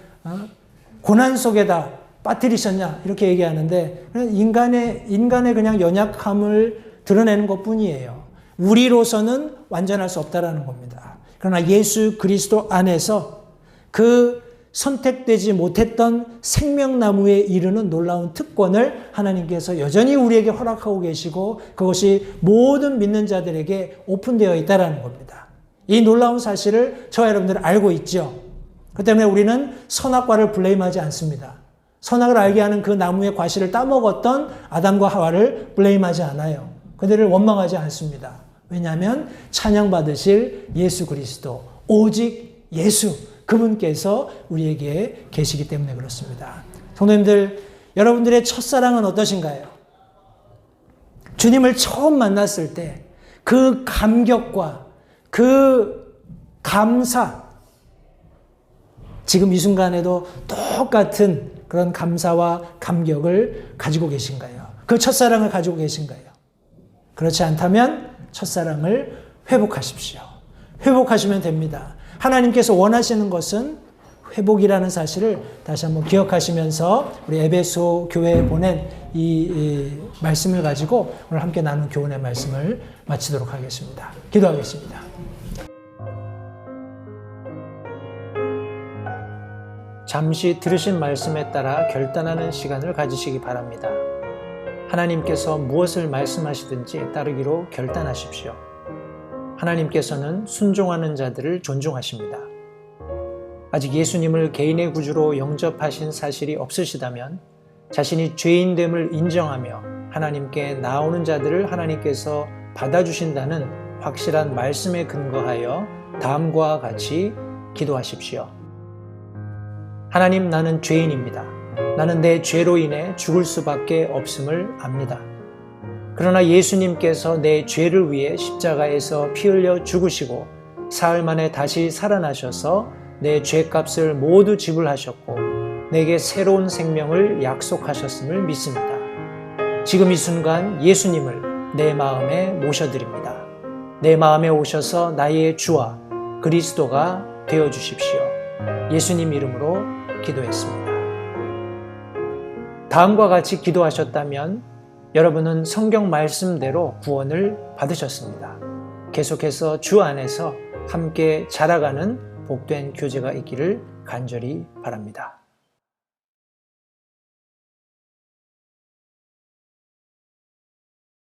고난 속에다 빠뜨리셨냐 이렇게 얘기하는데 인간의 그냥 연약함을 드러내는 것뿐이에요. 우리로서는 완전할 수 없다라는 겁니다. 그러나 예수 그리스도 안에서 그 선택되지 못했던 생명나무에 이르는 놀라운 특권을 하나님께서 여전히 우리에게 허락하고 계시고 그것이 모든 믿는 자들에게 오픈되어 있다는 겁니다. 이 놀라운 사실을 저와 여러분들은 알고 있죠. 그렇기 때문에 우리는 선악과를 블레임하지 않습니다. 선악을 알게 하는 그 나무의 과실을 따먹었던 아담과 하와를 블레임하지 않아요. 그들을 원망하지 않습니다. 왜냐하면 찬양받으실 예수 그리스도, 오직 예수, 그분께서 우리에게 계시기 때문에 그렇습니다. 성도님들, 여러분들의 첫사랑은 어떠신가요? 주님을 처음 만났을 때 그 감격과 그 감사, 지금 이 순간에도 똑같은 그런 감사와 감격을 가지고 계신가요? 그 첫사랑을 가지고 계신가요? 그렇지 않다면 첫사랑을 회복하십시오. 회복하시면 됩니다. 하나님께서 원하시는 것은 회복이라는 사실을 다시 한번 기억하시면서 우리 에베소 교회에 보낸 이 말씀을 가지고 오늘 함께 나눈 교훈의 말씀을 마치도록 하겠습니다. 기도하겠습니다. 잠시 들으신 말씀에 따라 결단하는 시간을 가지시기 바랍니다. 하나님께서 무엇을 말씀하시든지 따르기로 결단하십시오. 하나님께서는 순종하는 자들을 존중하십니다. 아직 예수님을 개인의 구주로 영접하신 사실이 없으시다면 자신이 죄인됨을 인정하며 하나님께 나오는 자들을 하나님께서 받아주신다는 확실한 말씀에 근거하여 다음과 같이 기도하십시오. 하나님, 나는 죄인입니다. 나는 내 죄로 인해 죽을 수밖에 없음을 압니다. 그러나 예수님께서 내 죄를 위해 십자가에서 피 흘려 죽으시고 사흘 만에 다시 살아나셔서 내 죄값을 모두 지불하셨고 내게 새로운 생명을 약속하셨음을 믿습니다. 지금 이 순간 예수님을 내 마음에 모셔드립니다. 내 마음에 오셔서 나의 주와 그리스도가 되어주십시오. 예수님 이름으로 기도했습니다. 다음과 같이 기도하셨다면 여러분은 성경 말씀대로 구원을 받으셨습니다. 계속해서 주 안에서 함께 자라가는 복된 교제가 있기를 간절히 바랍니다.